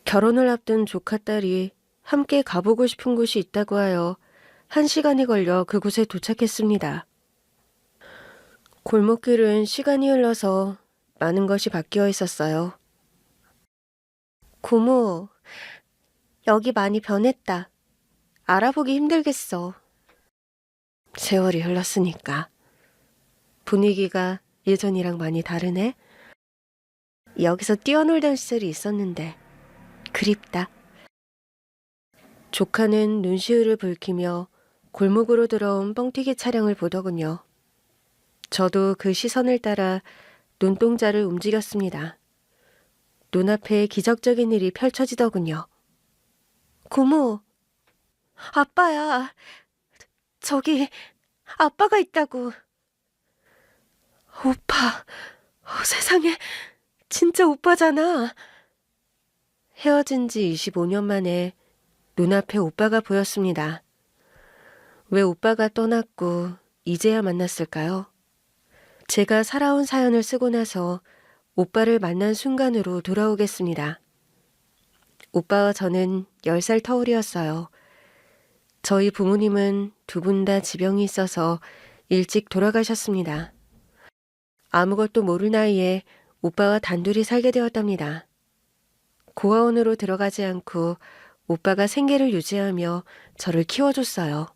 결혼을 앞둔 조카딸이 함께 가보고 싶은 곳이 있다고 하여 1시간이 걸려 그곳에 도착했습니다. 골목길은 시간이 흘러서 많은 것이 바뀌어 있었어요. 고모, 여기 많이 변했다. 알아보기 힘들겠어. 세월이 흘렀으니까. 분위기가 예전이랑 많이 다르네? 여기서 뛰어놀던 시절이 있었는데 그립다. 조카는 눈시울을 붉히며 골목으로 들어온 뻥튀기 차량을 보더군요. 저도 그 시선을 따라 눈동자를 움직였습니다. 눈앞에 기적적인 일이 펼쳐지더군요. 고모, 아빠야. 저기 아빠가 있다고. 오빠, 세상에 진짜 오빠잖아. 헤어진 지 25년 만에 눈앞에 오빠가 보였습니다. 왜 오빠가 떠났고 이제야 만났을까요? 제가 살아온 사연을 쓰고 나서 오빠를 만난 순간으로 돌아오겠습니다. 오빠와 저는 10살 터울이었어요. 저희 부모님은 두 분 다 지병이 있어서 일찍 돌아가셨습니다. 아무것도 모를 나이에 오빠와 단둘이 살게 되었답니다. 고아원으로 들어가지 않고 오빠가 생계를 유지하며 저를 키워줬어요.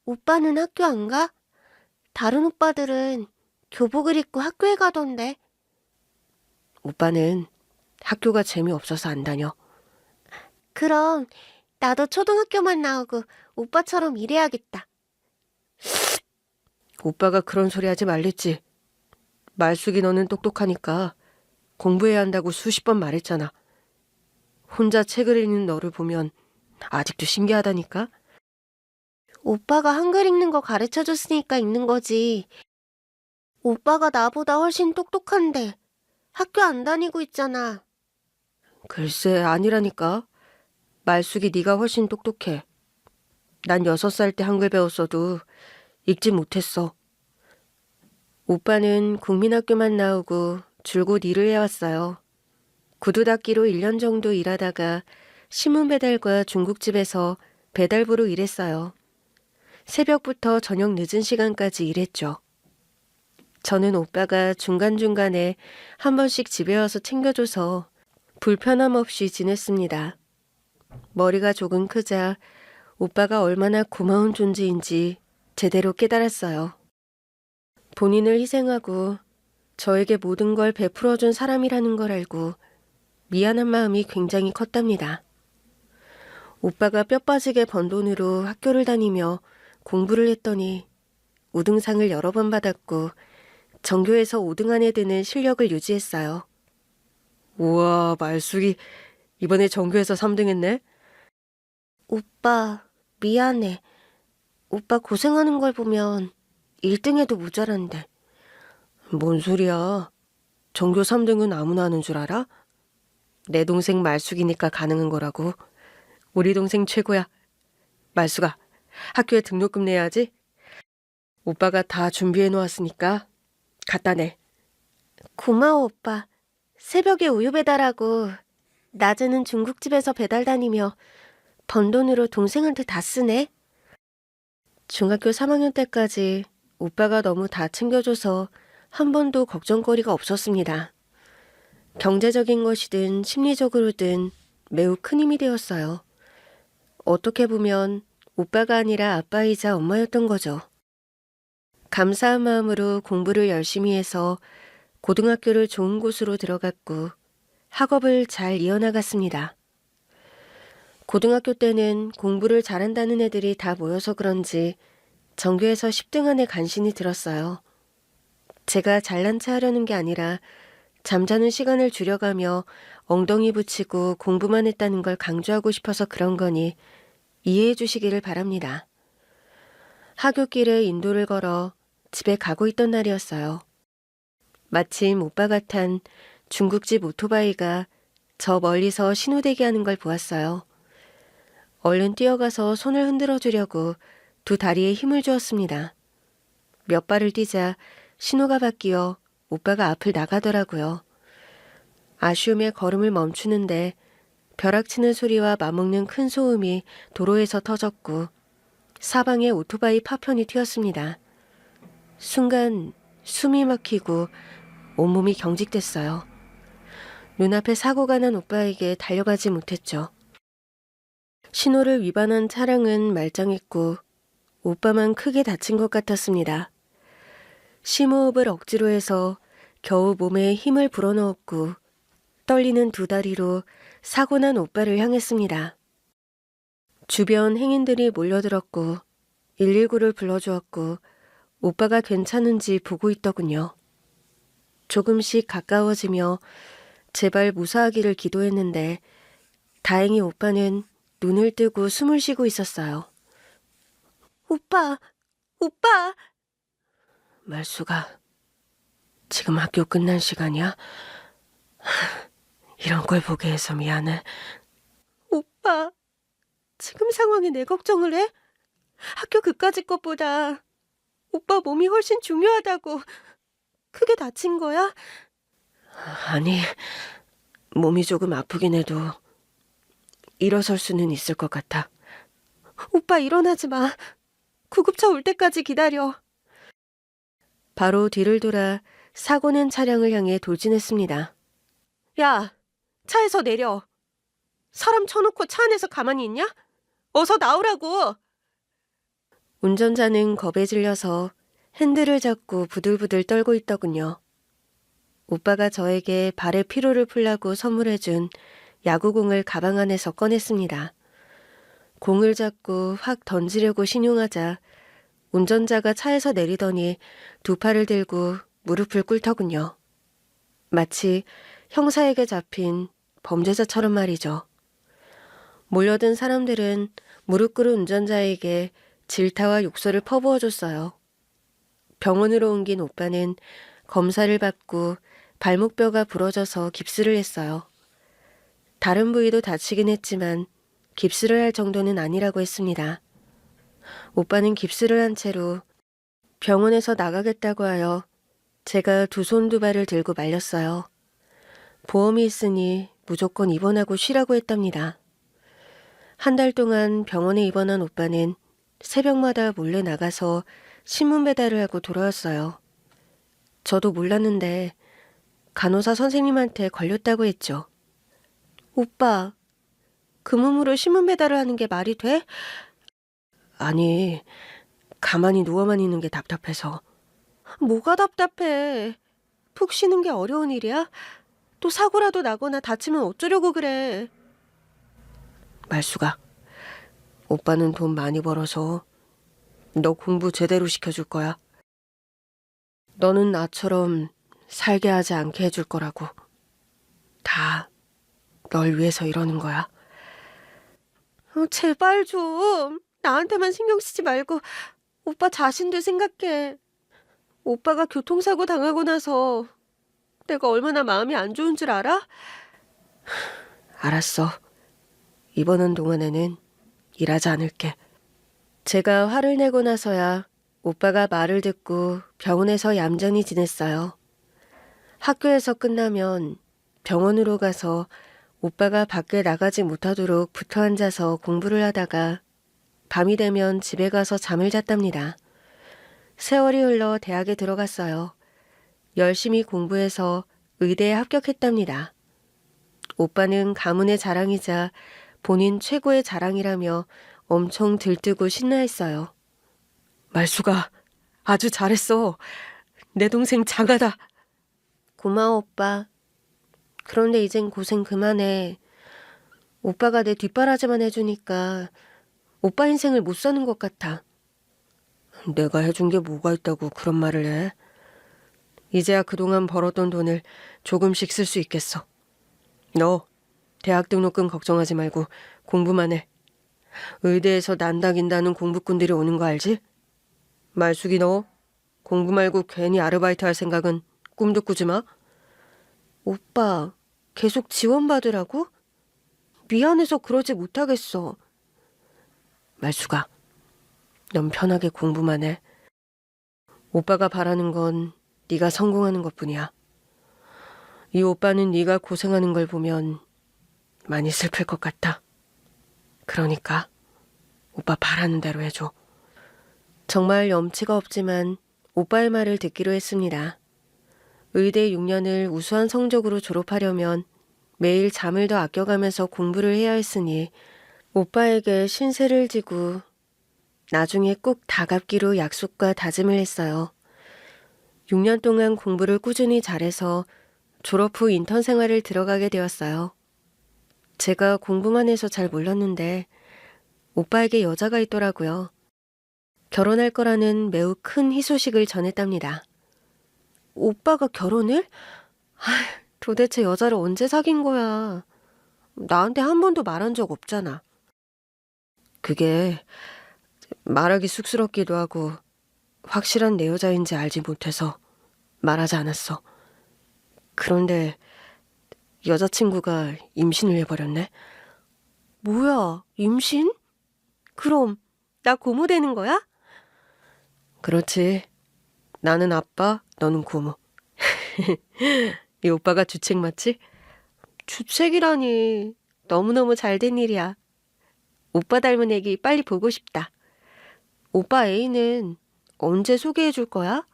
오빠는 학교 안 가? 다른 오빠들은 교복을 입고 학교에 가던데. 오빠는 학교가 재미없어서 안 다녀. 그럼 나도 초등학교만 나오고 오빠처럼 일해야겠다. 오빠가 그런 소리 하지 말랬지. 말숙이 너는 똑똑하니까 공부해야 한다고 수십 번 말했잖아. 혼자 책을 읽는 너를 보면 아직도 신기하다니까? 오빠가 한글 읽는 거 가르쳐줬으니까 읽는 거지. 오빠가 나보다 훨씬 똑똑한데 학교 안 다니고 있잖아. 글쎄, 아니라니까. 말숙이 네가 훨씬 똑똑해. 난 6살 때 한글 배웠어도 읽지 못했어. 오빠는 국민학교만 나오고 줄곧 일을 해왔어요. 구두 닦기로 1년 정도 일하다가 신문 배달과 중국집에서 배달부로 일했어요. 새벽부터 저녁 늦은 시간까지 일했죠. 저는 오빠가 중간중간에 한 번씩 집에 와서 챙겨줘서 불편함 없이 지냈습니다. 머리가 조금 크자 오빠가 얼마나 고마운 존재인지 제대로 깨달았어요. 본인을 희생하고 저에게 모든 걸 베풀어준 사람이라는 걸 알고 미안한 마음이 굉장히 컸답니다. 오빠가 뼈 빠지게 번 돈으로 학교를 다니며 공부를 했더니 우등상을 여러 번 받았고 전교에서 5등 안에 드는 실력을 유지했어요. 우와, 말숙이 이번에 전교에서 3등 했네? 오빠, 미안해. 오빠 고생하는 걸 보면 1등 해도 모자란데. 뭔 소리야. 전교 3등은 아무나 하는 줄 알아? 내 동생 말숙이니까 가능한 거라고. 우리 동생 최고야. 말숙아, 학교에 등록금 내야지. 오빠가 다 준비해 놓았으니까 갖다 내. 고마워, 오빠. 새벽에 우유 배달하고 낮에는 중국집에서 배달 다니며 번 돈으로 동생한테 다 쓰네. 중학교 3학년 때까지 오빠가 너무 다 챙겨줘서 한 번도 걱정거리가 없었습니다. 경제적인 것이든 심리적으로든 매우 큰 힘이 되었어요. 어떻게 보면 오빠가 아니라 아빠이자 엄마였던 거죠. 감사한 마음으로 공부를 열심히 해서 고등학교를 좋은 곳으로 들어갔고 학업을 잘 이어나갔습니다. 고등학교 때는 공부를 잘한다는 애들이 다 모여서 그런지 전교에서 10등 안에 간신히 들었어요. 제가 잘난 체 하려는 게 아니라 잠자는 시간을 줄여가며 엉덩이 붙이고 공부만 했다는 걸 강조하고 싶어서 그런 거니 이해해 주시기를 바랍니다. 하굣길에 인도를 걸어 집에 가고 있던 날이었어요. 마침 오빠가 탄 중국집 오토바이가 저 멀리서 신호대기 하는 걸 보았어요. 얼른 뛰어가서 손을 흔들어 주려고 두 다리에 힘을 주었습니다. 몇 발을 뛰자 신호가 바뀌어 오빠가 앞을 나가더라고요. 아쉬움에 걸음을 멈추는데 벼락치는 소리와 맞먹는 큰 소음이 도로에서 터졌고 사방에 오토바이 파편이 튀었습니다. 순간 숨이 막히고 온몸이 경직됐어요. 눈앞에 사고가 난 오빠에게 달려가지 못했죠. 신호를 위반한 차량은 말짱했고 오빠만 크게 다친 것 같았습니다. 심호흡을 억지로 해서 겨우 몸에 힘을 불어넣었고 떨리는 두 다리로 사고 난 오빠를 향했습니다. 주변 행인들이 몰려들었고 119를 불러주었고 오빠가 괜찮은지 보고 있더군요. 조금씩 가까워지며 제발 무사하기를 기도했는데 다행히 오빠는 눈을 뜨고 숨을 쉬고 있었어요. 오빠! 오빠! 말수가 지금 학교 끝난 시간이야? 이런 걸 보게 해서 미안해. 오빠, 지금 상황에 내 걱정을 해? 학교 그까짓 것보다 오빠 몸이 훨씬 중요하다고. 크게 다친 거야? 아니, 몸이 조금 아프긴 해도 일어설 수는 있을 것 같아. 오빠 일어나지 마. 구급차 올 때까지 기다려. 바로 뒤를 돌아 사고낸 차량을 향해 돌진했습니다. 야, 차에서 내려. 사람 쳐놓고 차 안에서 가만히 있냐? 어서 나오라고. 운전자는 겁에 질려서 핸들을 잡고 부들부들 떨고 있더군요. 오빠가 저에게 발의 피로를 풀라고 선물해준 야구공을 가방 안에서 꺼냈습니다. 공을 잡고 확 던지려고 신용하자 운전자가 차에서 내리더니 두 팔을 들고 무릎을 꿇더군요. 마치 형사에게 잡힌 범죄자처럼 말이죠. 몰려든 사람들은 무릎 꿇은 운전자에게 질타와 욕설을 퍼부어줬어요. 병원으로 옮긴 오빠는 검사를 받고 발목뼈가 부러져서 깁스를 했어요. 다른 부위도 다치긴 했지만 깁스를 할 정도는 아니라고 했습니다. 오빠는 깁스를 한 채로 병원에서 나가겠다고 하여 제가 두 손 두 발을 들고 말렸어요. 보험이 있으니 무조건 입원하고 쉬라고 했답니다. 한 달 동안 병원에 입원한 오빠는 새벽마다 몰래 나가서 신문 배달을 하고 돌아왔어요. 저도 몰랐는데 간호사 선생님한테 걸렸다고 했죠. 오빠, 그 몸으로 신문 배달을 하는 게 말이 돼? 아니, 가만히 누워만 있는 게 답답해서. 뭐가 답답해? 푹 쉬는 게 어려운 일이야? 또 사고라도 나거나 다치면 어쩌려고 그래? 말수가, 오빠는 돈 많이 벌어서 너 공부 제대로 시켜줄 거야. 너는 나처럼 살게 하지 않게 해줄 거라고. 다 널 위해서 이러는 거야. 제발 좀. 나한테만 신경 쓰지 말고 오빠 자신도 생각해. 오빠가 교통사고 당하고 나서 내가 얼마나 마음이 안 좋은 줄 알아? 알았어. 입원한 동안에는 일하지 않을게. 제가 화를 내고 나서야 오빠가 말을 듣고 병원에서 얌전히 지냈어요. 학교에서 끝나면 병원으로 가서 오빠가 밖에 나가지 못하도록 붙어 앉아서 공부를 하다가 밤이 되면 집에 가서 잠을 잤답니다. 세월이 흘러 대학에 들어갔어요. 열심히 공부해서 의대에 합격했답니다. 오빠는 가문의 자랑이자 본인 최고의 자랑이라며 엄청 들뜨고 신나했어요. 말수가 아주 잘했어. 내 동생 장하다. 고마워, 오빠. 그런데 이젠 고생 그만해. 오빠가 내 뒷바라지만 해주니까 오빠 인생을 못 사는 것 같아. 내가 해준 게 뭐가 있다고 그런 말을 해? 이제야 그동안 벌었던 돈을 조금씩 쓸 수 있겠어. 너 대학 등록금 걱정하지 말고 공부만 해. 의대에서 난다긴다는 공부꾼들이 오는 거 알지? 말숙이 너 공부 말고 괜히 아르바이트 할 생각은 꿈도 꾸지 마. 오빠 계속 지원받으라고? 미안해서 그러지 못하겠어. 말수가, 넌 편하게 공부만 해. 오빠가 바라는 건 네가 성공하는 것뿐이야. 이 오빠는 네가 고생하는 걸 보면 많이 슬플 것 같아. 그러니까 오빠 바라는 대로 해줘. 정말 염치가 없지만 오빠의 말을 듣기로 했습니다. 의대 6년을 우수한 성적으로 졸업하려면 매일 잠을 더 아껴가면서 공부를 해야 했으니 오빠에게 신세를 지고 나중에 꼭 다 갚기로 약속과 다짐을 했어요. 6년 동안 공부를 꾸준히 잘해서 졸업 후 인턴 생활을 들어가게 되었어요. 제가 공부만 해서 잘 몰랐는데 오빠에게 여자가 있더라고요. 결혼할 거라는 매우 큰 희소식을 전했답니다. 오빠가 결혼을? 도대체 여자를 언제 사귄 거야? 나한테 한 번도 말한 적 없잖아. 그게 말하기 쑥스럽기도 하고 확실한 내 여자인지 알지 못해서 말하지 않았어. 그런데 여자친구가 임신을 해버렸네. 뭐야, 임신? 그럼 나 고모 되는 거야? 그렇지. 나는 아빠, 너는 고모. 이 오빠가 주책 맞지? 주책이라니. 너무너무 잘된 일이야. 오빠 닮은 애기 빨리 보고 싶다. 오빠 애인은 언제 소개해 줄 거야?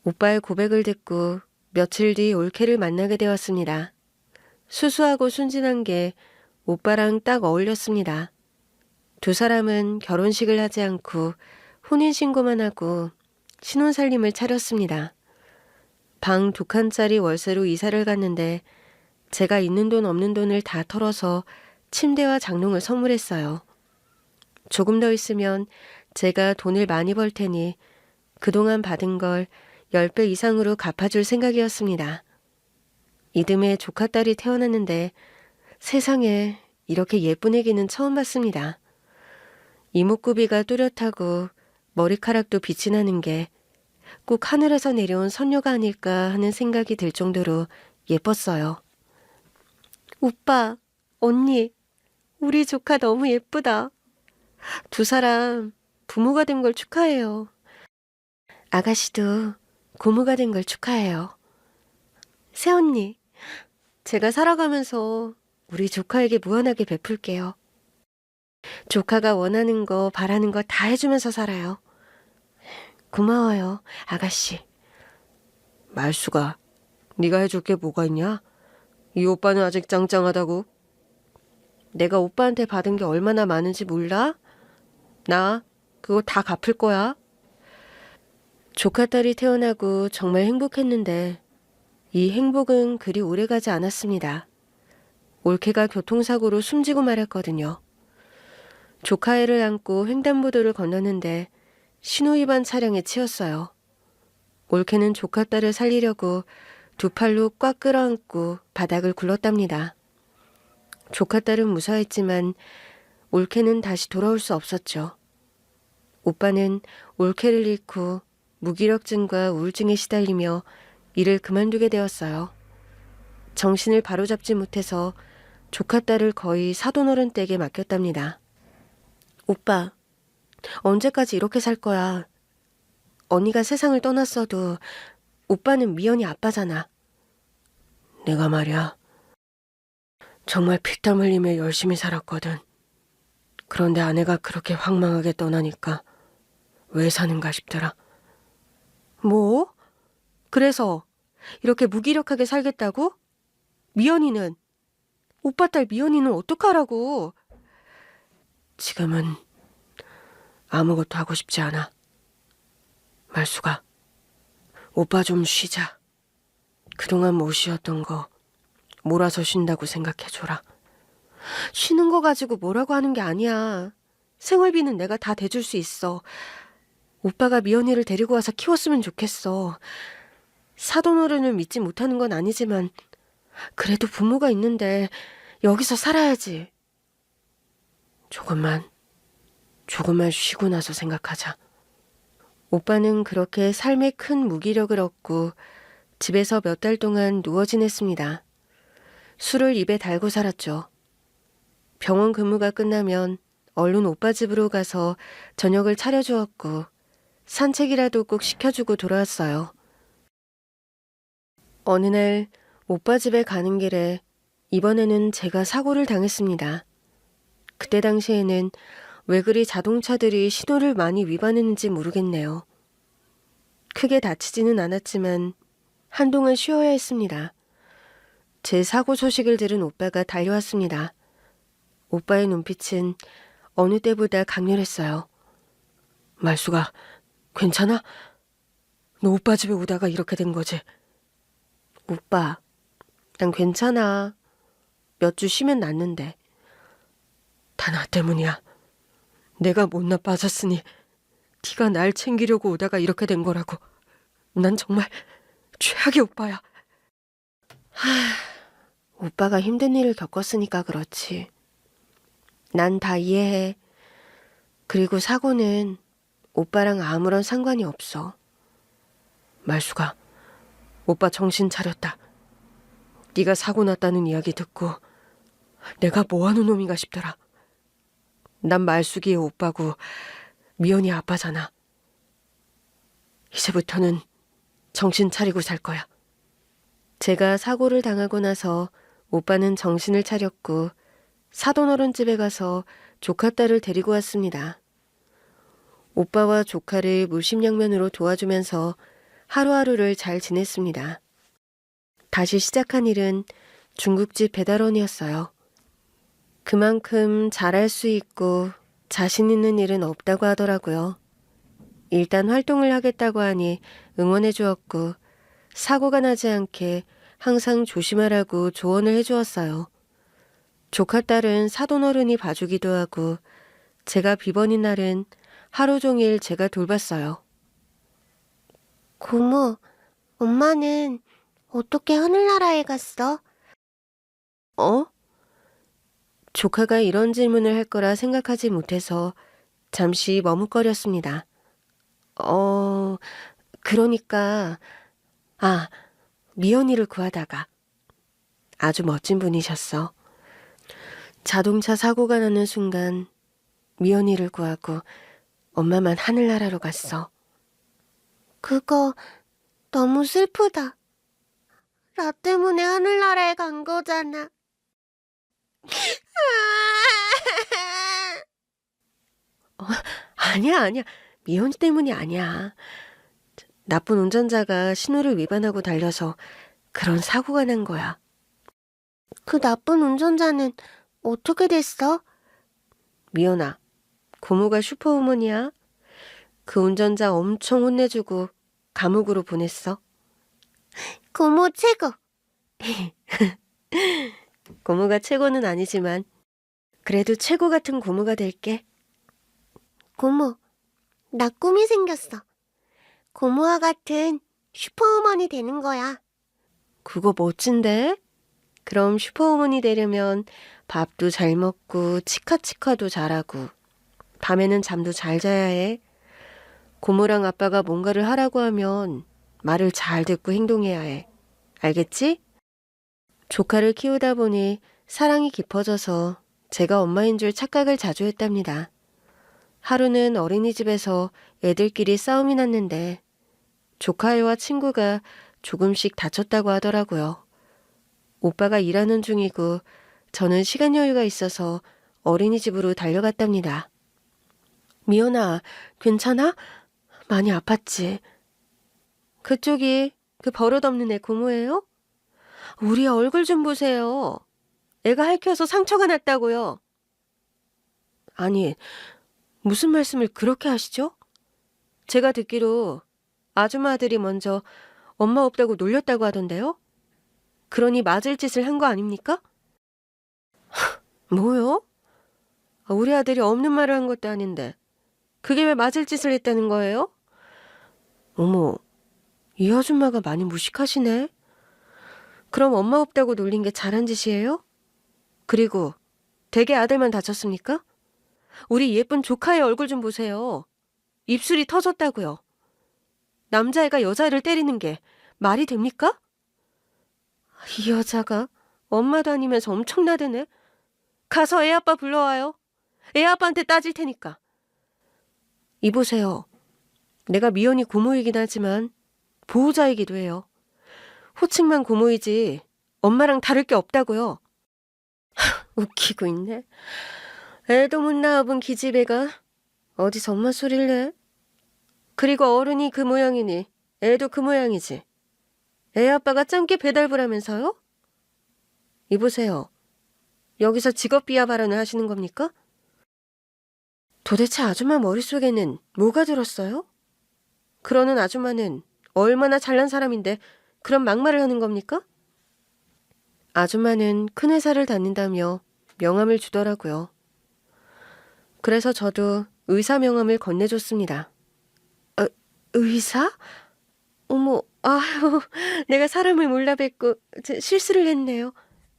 오빠의 고백을 듣고 며칠 뒤 올케를 만나게 되었습니다. 수수하고 순진한 게 오빠랑 딱 어울렸습니다. 두 사람은 결혼식을 하지 않고 혼인신고만 하고 신혼살림을 차렸습니다. 방 2칸짜리 월세로 이사를 갔는데 제가 있는 돈 없는 돈을 다 털어서 침대와 장롱을 선물했어요. 조금 더 있으면 제가 돈을 많이 벌 테니 그동안 받은 걸 10배 이상으로 갚아줄 생각이었습니다. 이듬해 조카딸이 태어났는데 세상에 이렇게 예쁜 애기는 처음 봤습니다. 이목구비가 뚜렷하고 머리카락도 빛이 나는 게 꼭 하늘에서 내려온 선녀가 아닐까 하는 생각이 들 정도로 예뻤어요. 오빠, 언니, 우리 조카 너무 예쁘다. 두 사람 부모가 된 걸 축하해요. 아가씨도 고모가 된 걸 축하해요. 새언니, 제가 살아가면서 우리 조카에게 무한하게 베풀게요. 조카가 원하는 거, 바라는 거 다 해주면서 살아요. 고마워요, 아가씨. 말수가, 네가 해줄 게 뭐가 있냐? 이 오빠는 아직 짱짱하다고. 내가 오빠한테 받은 게 얼마나 많은지 몰라? 나 그거 다 갚을 거야. 조카딸이 태어나고 정말 행복했는데 이 행복은 그리 오래가지 않았습니다. 올케가 교통사고로 숨지고 말았거든요. 조카애를 안고 횡단보도를 건넜는데 신호위반 차량에 치였어요. 올케는 조카딸을 살리려고 두 팔로 꽉 끌어안고 바닥을 굴렀답니다. 조카딸은 무사했지만 올케는 다시 돌아올 수 없었죠. 오빠는 올케를 잃고 무기력증과 우울증에 시달리며 일을 그만두게 되었어요. 정신을 바로잡지 못해서 조카딸을 거의 사돈어른 댁에 맡겼답니다. 오빠, 언제까지 이렇게 살 거야? 언니가 세상을 떠났어도 오빠는 미연이 아빠잖아. 내가 말이야. 정말 피땀 흘리며 열심히 살았거든. 그런데 아내가 그렇게 황망하게 떠나니까 왜 사는가 싶더라. 뭐? 그래서 이렇게 무기력하게 살겠다고? 미연이는? 오빠 딸 미연이는 어떡하라고? 지금은 아무것도 하고 싶지 않아. 말수가, 오빠 좀 쉬자. 그동안 못 쉬었던 거 몰아서 쉰다고 생각해줘라. 쉬는 거 가지고 뭐라고 하는 게 아니야. 생활비는 내가 다 대줄 수 있어. 오빠가 미연이를 데리고 와서 키웠으면 좋겠어. 사돈어른을 믿지 못하는 건 아니지만 그래도 부모가 있는데 여기서 살아야지. 조금만 쉬고 나서 생각하자. 오빠는 그렇게 삶에 큰 무기력을 얻고 집에서 몇 달 동안 누워 지냈습니다. 술을 입에 달고 살았죠. 병원 근무가 끝나면 얼른 오빠 집으로 가서 저녁을 차려주었고 산책이라도 꼭 시켜주고 돌아왔어요. 어느 날 오빠 집에 가는 길에 이번에는 제가 사고를 당했습니다. 그때 당시에는 왜 그리 자동차들이 신호를 많이 위반했는지 모르겠네요. 크게 다치지는 않았지만 한동안 쉬어야 했습니다. 제 사고 소식을 들은 오빠가 달려왔습니다. 오빠의 눈빛은 어느 때보다 강렬했어요. 말수가 괜찮아? 너 오빠 집에 오다가 이렇게 된 거지? 오빠, 난 괜찮아. 몇 주 쉬면 낫는데. 다 나 때문이야. 내가 못나 빠졌으니 네가 날 챙기려고 오다가 이렇게 된 거라고. 난 정말 최악의 오빠야. 오빠가 힘든 일을 겪었으니까 그렇지. 난 다 이해해. 그리고 사고는 오빠랑 아무런 상관이 없어. 말수가, 오빠 정신 차렸다. 네가 사고 났다는 이야기 듣고 내가 뭐하는 놈인가 싶더라. 난 말숙이의 오빠고 미연이 아빠잖아. 이제부터는 정신 차리고 살 거야. 제가 사고를 당하고 나서 오빠는 정신을 차렸고 사돈어른 집에 가서 조카 딸을 데리고 왔습니다. 오빠와 조카를 물심양면으로 도와주면서 하루하루를 잘 지냈습니다. 다시 시작한 일은 중국집 배달원이었어요. 그만큼 잘할 수 있고 자신 있는 일은 없다고 하더라고요. 일단 활동을 하겠다고 하니 응원해 주었고 사고가 나지 않게 항상 조심하라고 조언을 해주었어요. 조카 딸은 사돈어른이 봐주기도 하고 제가 비번인 날은 하루 종일 제가 돌봤어요. 고모, 엄마는 어떻게 하늘나라에 갔어? 어? 조카가 이런 질문을 할 거라 생각하지 못해서 잠시 머뭇거렸습니다. 그러니까, 미연이를 구하다가. 아주 멋진 분이셨어. 자동차 사고가 나는 순간 미연이를 구하고 엄마만 하늘나라로 갔어. 그거 너무 슬프다. 나 때문에 하늘나라에 간 거잖아. 아니야. 미연이 때문이 아니야. 나쁜 운전자가 신호를 위반하고 달려서 그런 사고가 난 거야. 그 나쁜 운전자는 어떻게 됐어? 미연아, 고모가 슈퍼우먼이야. 그 운전자 엄청 혼내주고 감옥으로 보냈어. 고모 최고. 고모가 최고는 아니지만 그래도 최고 같은 고모가 될게. 고모, 나 꿈이 생겼어. 고모와 같은 슈퍼우먼이 되는 거야. 그거 멋진데? 그럼 슈퍼우먼이 되려면 밥도 잘 먹고 치카치카도 잘하고 밤에는 잠도 잘 자야 해. 고모랑 아빠가 뭔가를 하라고 하면 말을 잘 듣고 행동해야 해. 알겠지? 조카를 키우다 보니 사랑이 깊어져서 제가 엄마인 줄 착각을 자주 했답니다. 하루는 어린이집에서 애들끼리 싸움이 났는데 조카애와 친구가 조금씩 다쳤다고 하더라고요. 오빠가 일하는 중이고 저는 시간 여유가 있어서 어린이집으로 달려갔답니다. 미연아, 괜찮아? 많이 아팠지? 그쪽이 그 버릇없는 애 고모예요? 우리 얼굴 좀 보세요. 애가 핥혀서 상처가 났다고요. 아니, 무슨 말씀을 그렇게 하시죠? 제가 듣기로 아줌마들이 먼저 엄마 없다고 놀렸다고 하던데요? 그러니 맞을 짓을 한 거 아닙니까? 뭐요? 우리 아들이 없는 말을 한 것도 아닌데 그게 왜 맞을 짓을 했다는 거예요? 어머, 이 아줌마가 많이 무식하시네. 그럼 엄마 없다고 놀린 게 잘한 짓이에요? 그리고 대개 아들만 다쳤습니까? 우리 예쁜 조카의 얼굴 좀 보세요. 입술이 터졌다고요. 남자애가 여자애를 때리는 게 말이 됩니까? 이 여자가 엄마도 아니면서 엄청 나대네. 가서 애 아빠 불러와요. 애 아빠한테 따질 테니까. 이보세요. 내가 미연이 고모이긴 하지만 보호자이기도 해요. 호칭만 고모이지 엄마랑 다를 게 없다고요. 웃기고 있네. 애도 못 낳아본 기집애가 어디서 엄마 소리를 내? 그리고 어른이 그 모양이니 애도 그 모양이지. 애 아빠가 짱게 배달부라면서요? 이보세요. 여기서 직업 비하 발언을 하시는 겁니까? 도대체 아줌마 머릿속에는 뭐가 들었어요? 그러는 아줌마는 얼마나 잘난 사람인데 그런 막말을 하는 겁니까? 아줌마는 큰 회사를 다닌다며 명함을 주더라고요. 그래서 저도 의사 명함을 건네줬습니다. 의사? 어머, 아유, 내가 사람을 몰라 뵙고 실수를 했네요.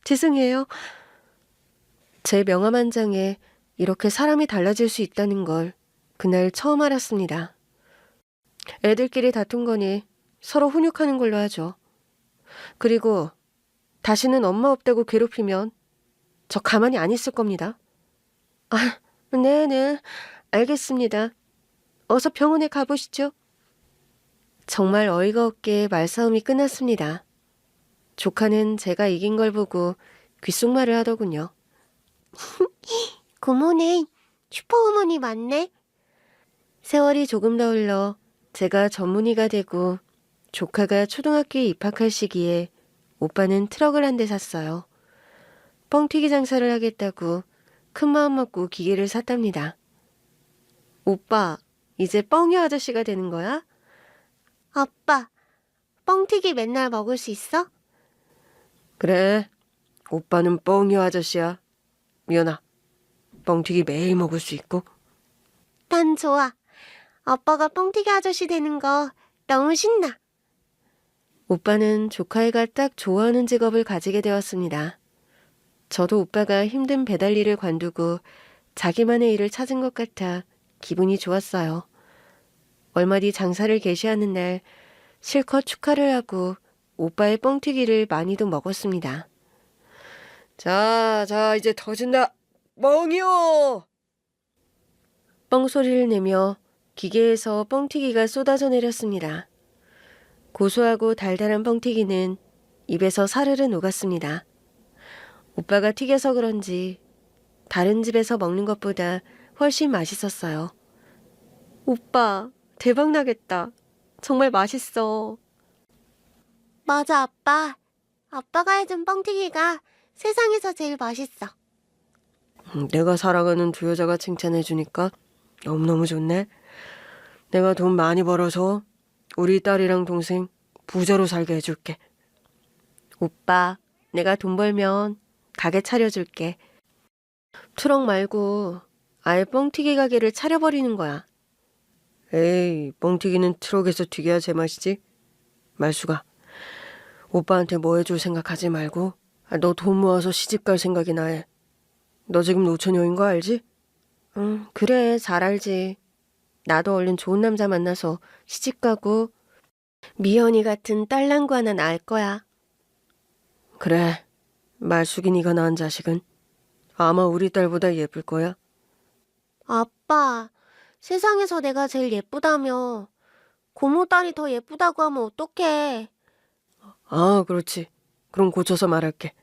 죄송해요. 제 명함 한 장에 이렇게 사람이 달라질 수 있다는 걸 그날 처음 알았습니다. 애들끼리 다툰 거니 서로 훈육하는 걸로 하죠. 그리고 다시는 엄마 없다고 괴롭히면 저 가만히 안 있을 겁니다. 아, 네네, 알겠습니다. 어서 병원에 가보시죠. 정말 어이가 없게 말싸움이 끝났습니다. 조카는 제가 이긴 걸 보고 귓속말을 하더군요. 고모네, 슈퍼우먼이 맞네. 세월이 조금 더 흘러 제가 전문의가 되고 조카가 초등학교에 입학할 시기에 오빠는 트럭을 한 대 샀어요. 뻥튀기 장사를 하겠다고 큰 마음 먹고 기계를 샀답니다. 오빠, 이제 뻥이 아저씨가 되는 거야? 아빠, 뻥튀기 맨날 먹을 수 있어? 그래, 오빠는 뻥이 아저씨야. 미연아, 뻥튀기 매일 먹을 수 있고? 난 좋아. 아빠가 뻥튀기 아저씨 되는 거 너무 신나. 오빠는 조카애가 딱 좋아하는 직업을 가지게 되었습니다. 저도 오빠가 힘든 배달 일을 관두고 자기만의 일을 찾은 것 같아 기분이 좋았어요. 얼마 뒤 장사를 개시하는 날 실컷 축하를 하고 오빠의 뻥튀기를 많이도 먹었습니다. 자, 이제 터진다. 뻥이요! 뻥소리를 내며 기계에서 뻥튀기가 쏟아져 내렸습니다. 고소하고 달달한 뻥튀기는 입에서 사르르 녹았습니다. 오빠가 튀겨서 그런지 다른 집에서 먹는 것보다 훨씬 맛있었어요. 오빠, 대박 나겠다. 정말 맛있어. 맞아, 아빠. 아빠가 해준 뻥튀기가 세상에서 제일 맛있어. 내가 사랑하는 두 여자가 칭찬해주니까 너무너무 좋네. 내가 돈 많이 벌어서 우리 딸이랑 동생 부자로 살게 해줄게. 오빠, 내가 돈 벌면 가게 차려줄게. 트럭 말고 아예 뻥튀기 가게를 차려버리는 거야. 에이, 뻥튀기는 트럭에서 튀겨야 제맛이지. 말수가. 오빠한테 뭐 해줄 생각하지 말고 너 돈 모아서 시집갈 생각이나 해. 너 지금 노처녀인 거 알지? 응, 그래, 잘 알지. 나도 얼른 좋은 남자 만나서 시집가고 미연이 같은 딸랑구 하나 낳을 거야. 그래, 말숙이니가 낳은 자식은 아마 우리 딸보다 예쁠 거야. 아빠, 세상에서 내가 제일 예쁘다며. 고모 딸이 더 예쁘다고 하면 어떡해. 아, 그렇지. 그럼 고쳐서 말할게.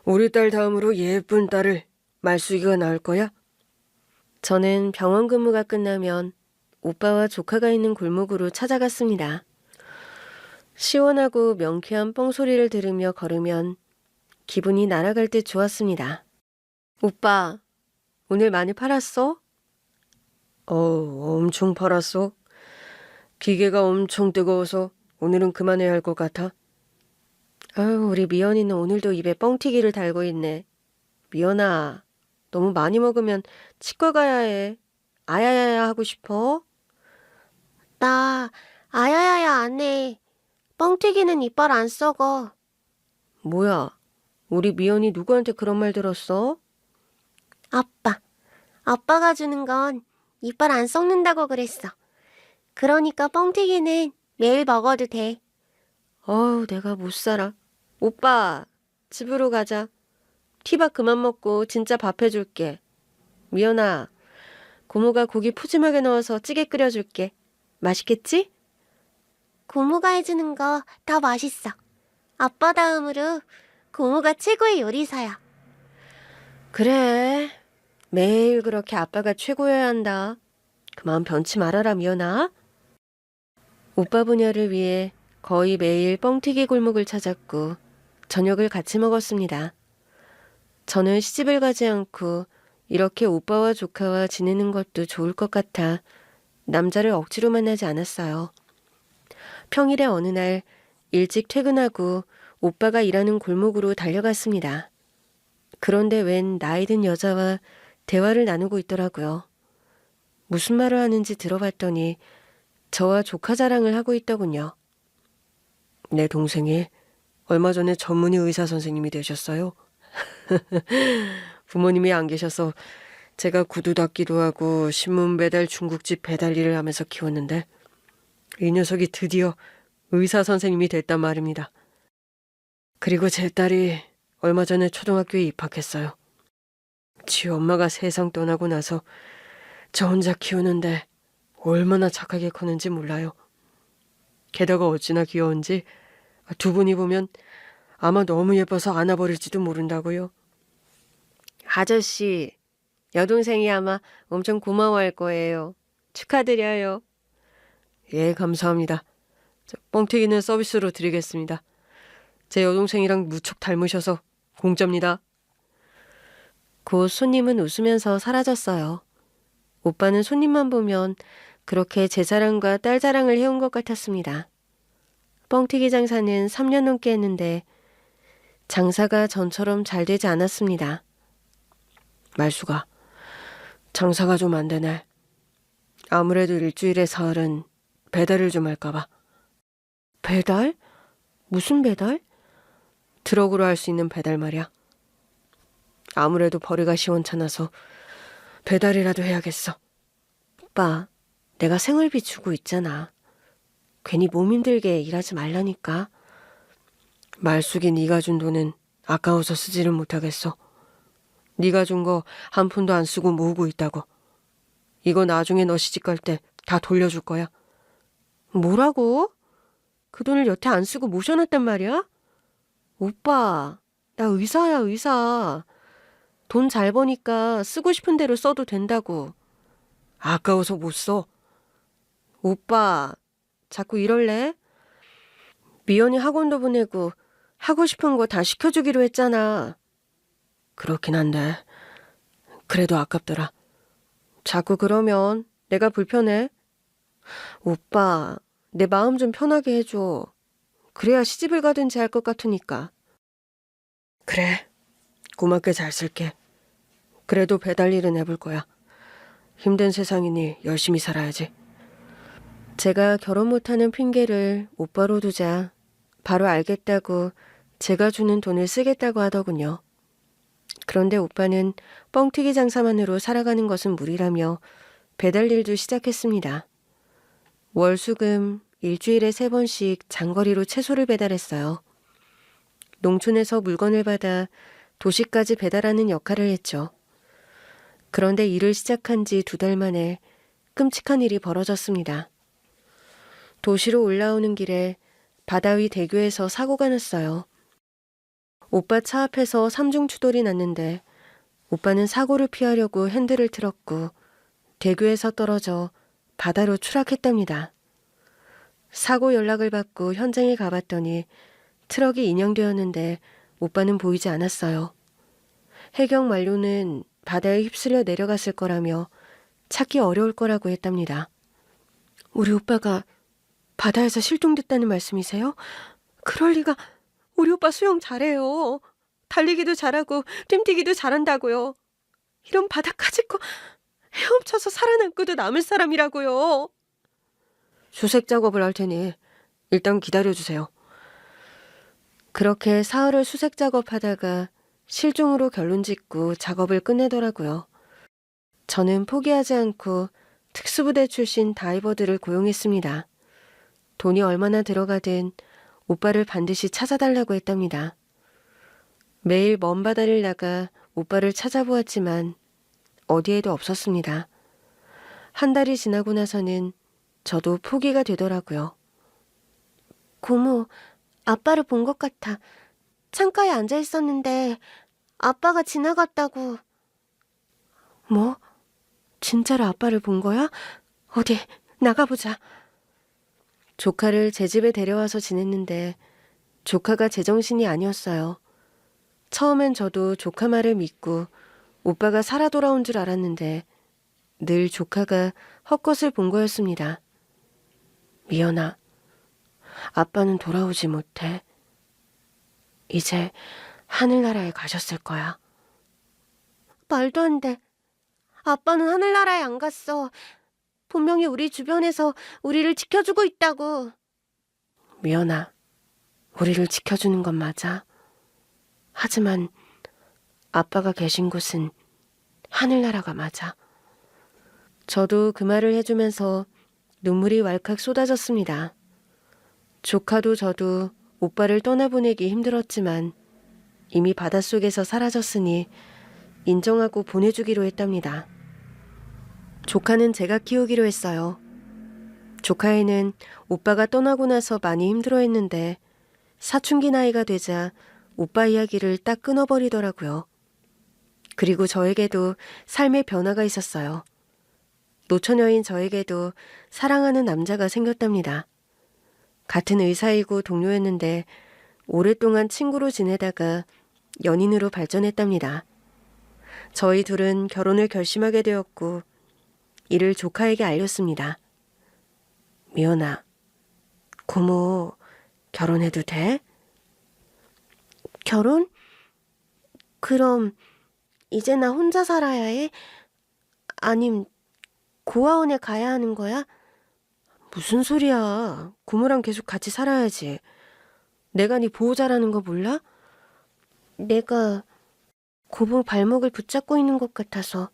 우리 딸 다음으로 예쁜 딸을 말숙이가 낳을 거야? 저는 병원 근무가 끝나면 오빠와 조카가 있는 골목으로 찾아갔습니다. 시원하고 명쾌한 뻥소리를 들으며 걸으면 기분이 날아갈 듯 좋았습니다. 오빠, 오늘 많이 팔았어? 엄청 팔았어. 기계가 엄청 뜨거워서 오늘은 그만해야 할 것 같아. 아유, 우리 미연이는 오늘도 입에 뻥튀기를 달고 있네. 미연아, 너무 많이 먹으면 치과 가야 해. 아야야야 하고 싶어? 나 아야야야 안 해. 뻥튀기는 이빨 안 썩어. 뭐야, 우리 미연이 누구한테 그런 말 들었어? 아빠. 아빠가 주는 건 이빨 안 썩는다고 그랬어. 그러니까 뻥튀기는 매일 먹어도 돼. 어우, 내가 못 살아. 오빠, 집으로 가자. 티밥 그만 먹고 진짜 밥 해줄게. 미연아, 고모가 고기 푸짐하게 넣어서 찌개 끓여줄게. 맛있겠지? 고모가 해주는 거 더 맛있어. 아빠 다음으로 고모가 최고의 요리사야. 그래. 매일 그렇게 아빠가 최고여야 한다. 그 마음 변치 말아라, 미연아. 오빠 부녀를 위해 거의 매일 뻥튀기 골목을 찾았고 저녁을 같이 먹었습니다. 저는 시집을 가지 않고 이렇게 오빠와 조카와 지내는 것도 좋을 것 같아 남자를 억지로 만나지 않았어요. 평일에 어느 날 일찍 퇴근하고 오빠가 일하는 골목으로 달려갔습니다. 그런데 웬 나이 든 여자와 대화를 나누고 있더라고요. 무슨 말을 하는지 들어봤더니 저와 조카 자랑을 하고 있더군요. 내 동생이 얼마 전에 전문의 의사 선생님이 되셨어요. 부모님이 안 계셔서 제가 구두 닦기도 하고 신문 배달, 중국집 배달 일을 하면서 키웠는데 이 녀석이 드디어 의사 선생님이 됐단 말입니다. 그리고 제 딸이 얼마 전에 초등학교에 입학했어요. 지 엄마가 세상 떠나고 나서 저 혼자 키우는데 얼마나 착하게 컸는지 몰라요. 게다가 어찌나 귀여운지 두 분이 보면 아마 너무 예뻐서 안아버릴지도 모른다고요. 아저씨, 여동생이 아마 엄청 고마워할 거예요. 축하드려요. 예, 감사합니다. 뻥튀기는 서비스로 드리겠습니다. 제 여동생이랑 무척 닮으셔서 공짜입니다. 곧 손님은 웃으면서 사라졌어요. 오빠는 손님만 보면 그렇게 제 자랑과 딸 자랑을 해온 것 같았습니다. 뻥튀기 장사는 3년 넘게 했는데 장사가 전처럼 잘 되지 않았습니다. 말수가 장사가 좀 안 되네. 아무래도 일주일에 사흘은 배달을 좀 할까봐. 배달? 무슨 배달? 트럭으로 할 수 있는 배달 말이야. 아무래도 벌이가 시원찮아서 배달이라도 해야겠어. 오빠, 내가 생활비 주고 있잖아. 괜히 몸 힘들게 일하지 말라니까. 말숙이 네가 준 돈은 아까워서 쓰지를 못하겠어. 네가 준 거 한 푼도 안 쓰고 모으고 있다고. 이거 나중에 너 시집갈 때 다 돌려줄 거야. 뭐라고? 그 돈을 여태 안 쓰고 모셔놨단 말이야? 오빠, 나 의사야, 의사. 돈 잘 버니까 쓰고 싶은 대로 써도 된다고. 아까워서 못 써. 오빠, 자꾸 이럴래? 미연이 학원도 보내고 하고 싶은 거 다 시켜주기로 했잖아. 그렇긴 한데 그래도 아깝더라. 자꾸 그러면 내가 불편해. 오빠, 내 마음 좀 편하게 해줘. 그래야 시집을 가든지 할 것 같으니까. 그래, 고맙게 잘 쓸게. 그래도 배달 일은 해볼 거야. 힘든 세상이니 열심히 살아야지. 제가 결혼 못하는 핑계를 오빠로 두자 바로 알겠다고 제가 주는 돈을 쓰겠다고 하더군요. 그런데 오빠는 뻥튀기 장사만으로 살아가는 것은 무리라며 배달 일도 시작했습니다. 월수금 일주일에 3번씩 장거리로 채소를 배달했어요. 농촌에서 물건을 받아 도시까지 배달하는 역할을 했죠. 그런데 일을 시작한 지 2달 만에 끔찍한 일이 벌어졌습니다. 도시로 올라오는 길에 바다 위 대교에서 사고가 났어요. 오빠 차 앞에서 3중 추돌이 났는데 오빠는 사고를 피하려고 핸들을 틀었고 대교에서 떨어져 바다로 추락했답니다. 사고 연락을 받고 현장에 가봤더니 트럭이 인양되었는데 오빠는 보이지 않았어요. 해경 만료는 바다에 휩쓸려 내려갔을 거라며 찾기 어려울 거라고 했답니다. 우리 오빠가 바다에서 실종됐다는 말씀이세요? 그럴 리가. 우리 오빠 수영 잘해요. 달리기도 잘하고 뜀뛰기도 잘한다고요. 이런 바다까지 거 헤엄쳐서 살아남고도 남을 사람이라고요. 수색 작업을 할 테니 일단 기다려주세요. 그렇게 사흘을 수색 작업하다가 실종으로 결론 짓고 작업을 끝내더라고요. 저는 포기하지 않고 특수부대 출신 다이버들을 고용했습니다. 돈이 얼마나 들어가든 오빠를 반드시 찾아달라고 했답니다. 매일 먼 바다를 나가 오빠를 찾아보았지만 어디에도 없었습니다. 한 달이 지나고 나서는 저도 포기가 되더라고요. 고모, 아빠를 본 것 같아. 창가에 앉아 있었는데 아빠가 지나갔다고. 뭐? 진짜로 아빠를 본 거야? 어디, 나가보자. 조카를 제 집에 데려와서 지냈는데 조카가 제정신이 아니었어요. 처음엔 저도 조카 말을 믿고 오빠가 살아 돌아온 줄 알았는데 늘 조카가 헛것을 본 거였습니다. 미연아, 아빠는 돌아오지 못해. 이제 하늘나라에 가셨을 거야. 말도 안 돼. 아빠는 하늘나라에 안 갔어. 분명히 우리 주변에서 우리를 지켜주고 있다고. 미연아, 우리를 지켜주는 건 맞아. 하지만 아빠가 계신 곳은 하늘나라가 맞아. 저도 그 말을 해주면서 눈물이 왈칵 쏟아졌습니다. 조카도 저도 오빠를 떠나보내기 힘들었지만 이미 바닷속에서 사라졌으니 인정하고 보내주기로 했답니다. 조카는 제가 키우기로 했어요. 조카애는 오빠가 떠나고 나서 많이 힘들어했는데 사춘기 나이가 되자 오빠 이야기를 딱 끊어버리더라고요. 그리고 저에게도 삶의 변화가 있었어요. 노처녀인 저에게도 사랑하는 남자가 생겼답니다. 같은 의사이고 동료였는데 오랫동안 친구로 지내다가 연인으로 발전했답니다. 저희 둘은 결혼을 결심하게 되었고 이를 조카에게 알렸습니다. 미연아, 고모 결혼해도 돼? 결혼? 그럼 이제 나 혼자 살아야 해? 아님 고아원에 가야 하는 거야? 무슨 소리야. 고모랑 계속 같이 살아야지. 내가 네 보호자라는 거 몰라? 내가 고모 발목을 붙잡고 있는 것 같아서.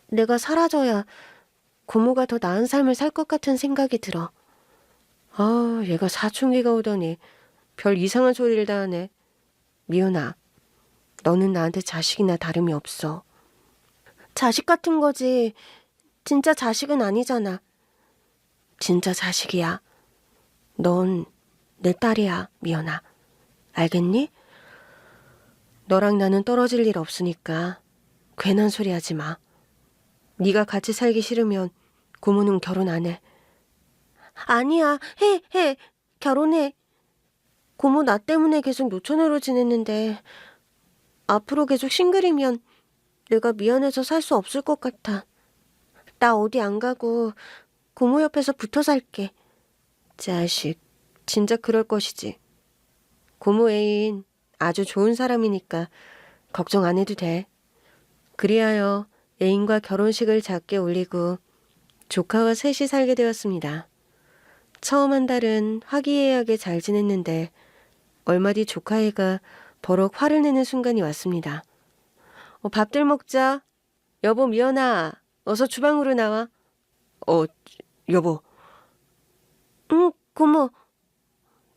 내가 사라져야 고모가 더 나은 삶을 살 것 같은 생각이 들어. 아, 얘가 사춘기가 오더니 별 이상한 소리를 다 하네. 미연아, 너는 나한테 자식이나 다름이 없어. 자식 같은 거지. 진짜 자식은 아니잖아. 진짜 자식이야. 넌 내 딸이야, 미연아. 알겠니? 너랑 나는 떨어질 일 없으니까 괜한 소리 하지 마. 네가 같이 살기 싫으면 고모는 결혼 안 해. 아니야. 해. 결혼해. 고모 나 때문에 계속 노처녀로 지냈는데 앞으로 계속 싱글이면 내가 미안해서 살 수 없을 것 같아. 나 어디 안 가고 고모 옆에서 붙어 살게. 자식, 진짜 그럴 것이지. 고모 애인 아주 좋은 사람이니까 걱정 안 해도 돼. 그리하여 애인과 결혼식을 작게 올리고 조카와 셋이 살게 되었습니다. 처음 한 달은 화기애애하게 잘 지냈는데 얼마 뒤 조카애가 버럭 화를 내는 순간이 왔습니다. 밥들 먹자. 여보 미연아, 어서 주방으로 나와. 여보. 응, 고모.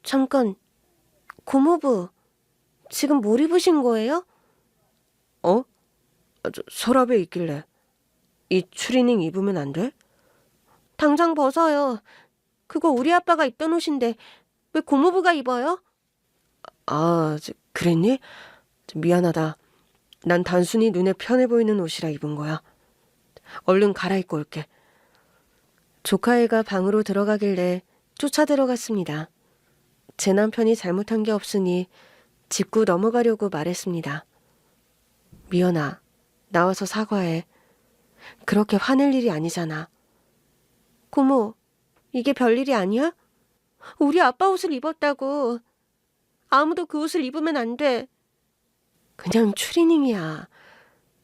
잠깐. 고모부, 지금 뭘 입으신 거예요? 서랍에 있길래. 이 추리닝 입으면 안 돼? 당장 벗어요. 그거 우리 아빠가 입던 옷인데 왜 고모부가 입어요? 그랬니? 미안하다. 난 단순히 눈에 편해 보이는 옷이라 입은 거야. 얼른 갈아입고 올게. 조카애가 방으로 들어가길래 쫓아 들어갔습니다. 제 남편이 잘못한 게 없으니 짚고 넘어가려고 말했습니다. 미연아, 나와서 사과해. 그렇게 화낼 일이 아니잖아. 고모, 이게 별일이 아니야? 우리 아빠 옷을 입었다고. 아무도 그 옷을 입으면 안 돼. 그냥 추리닝이야.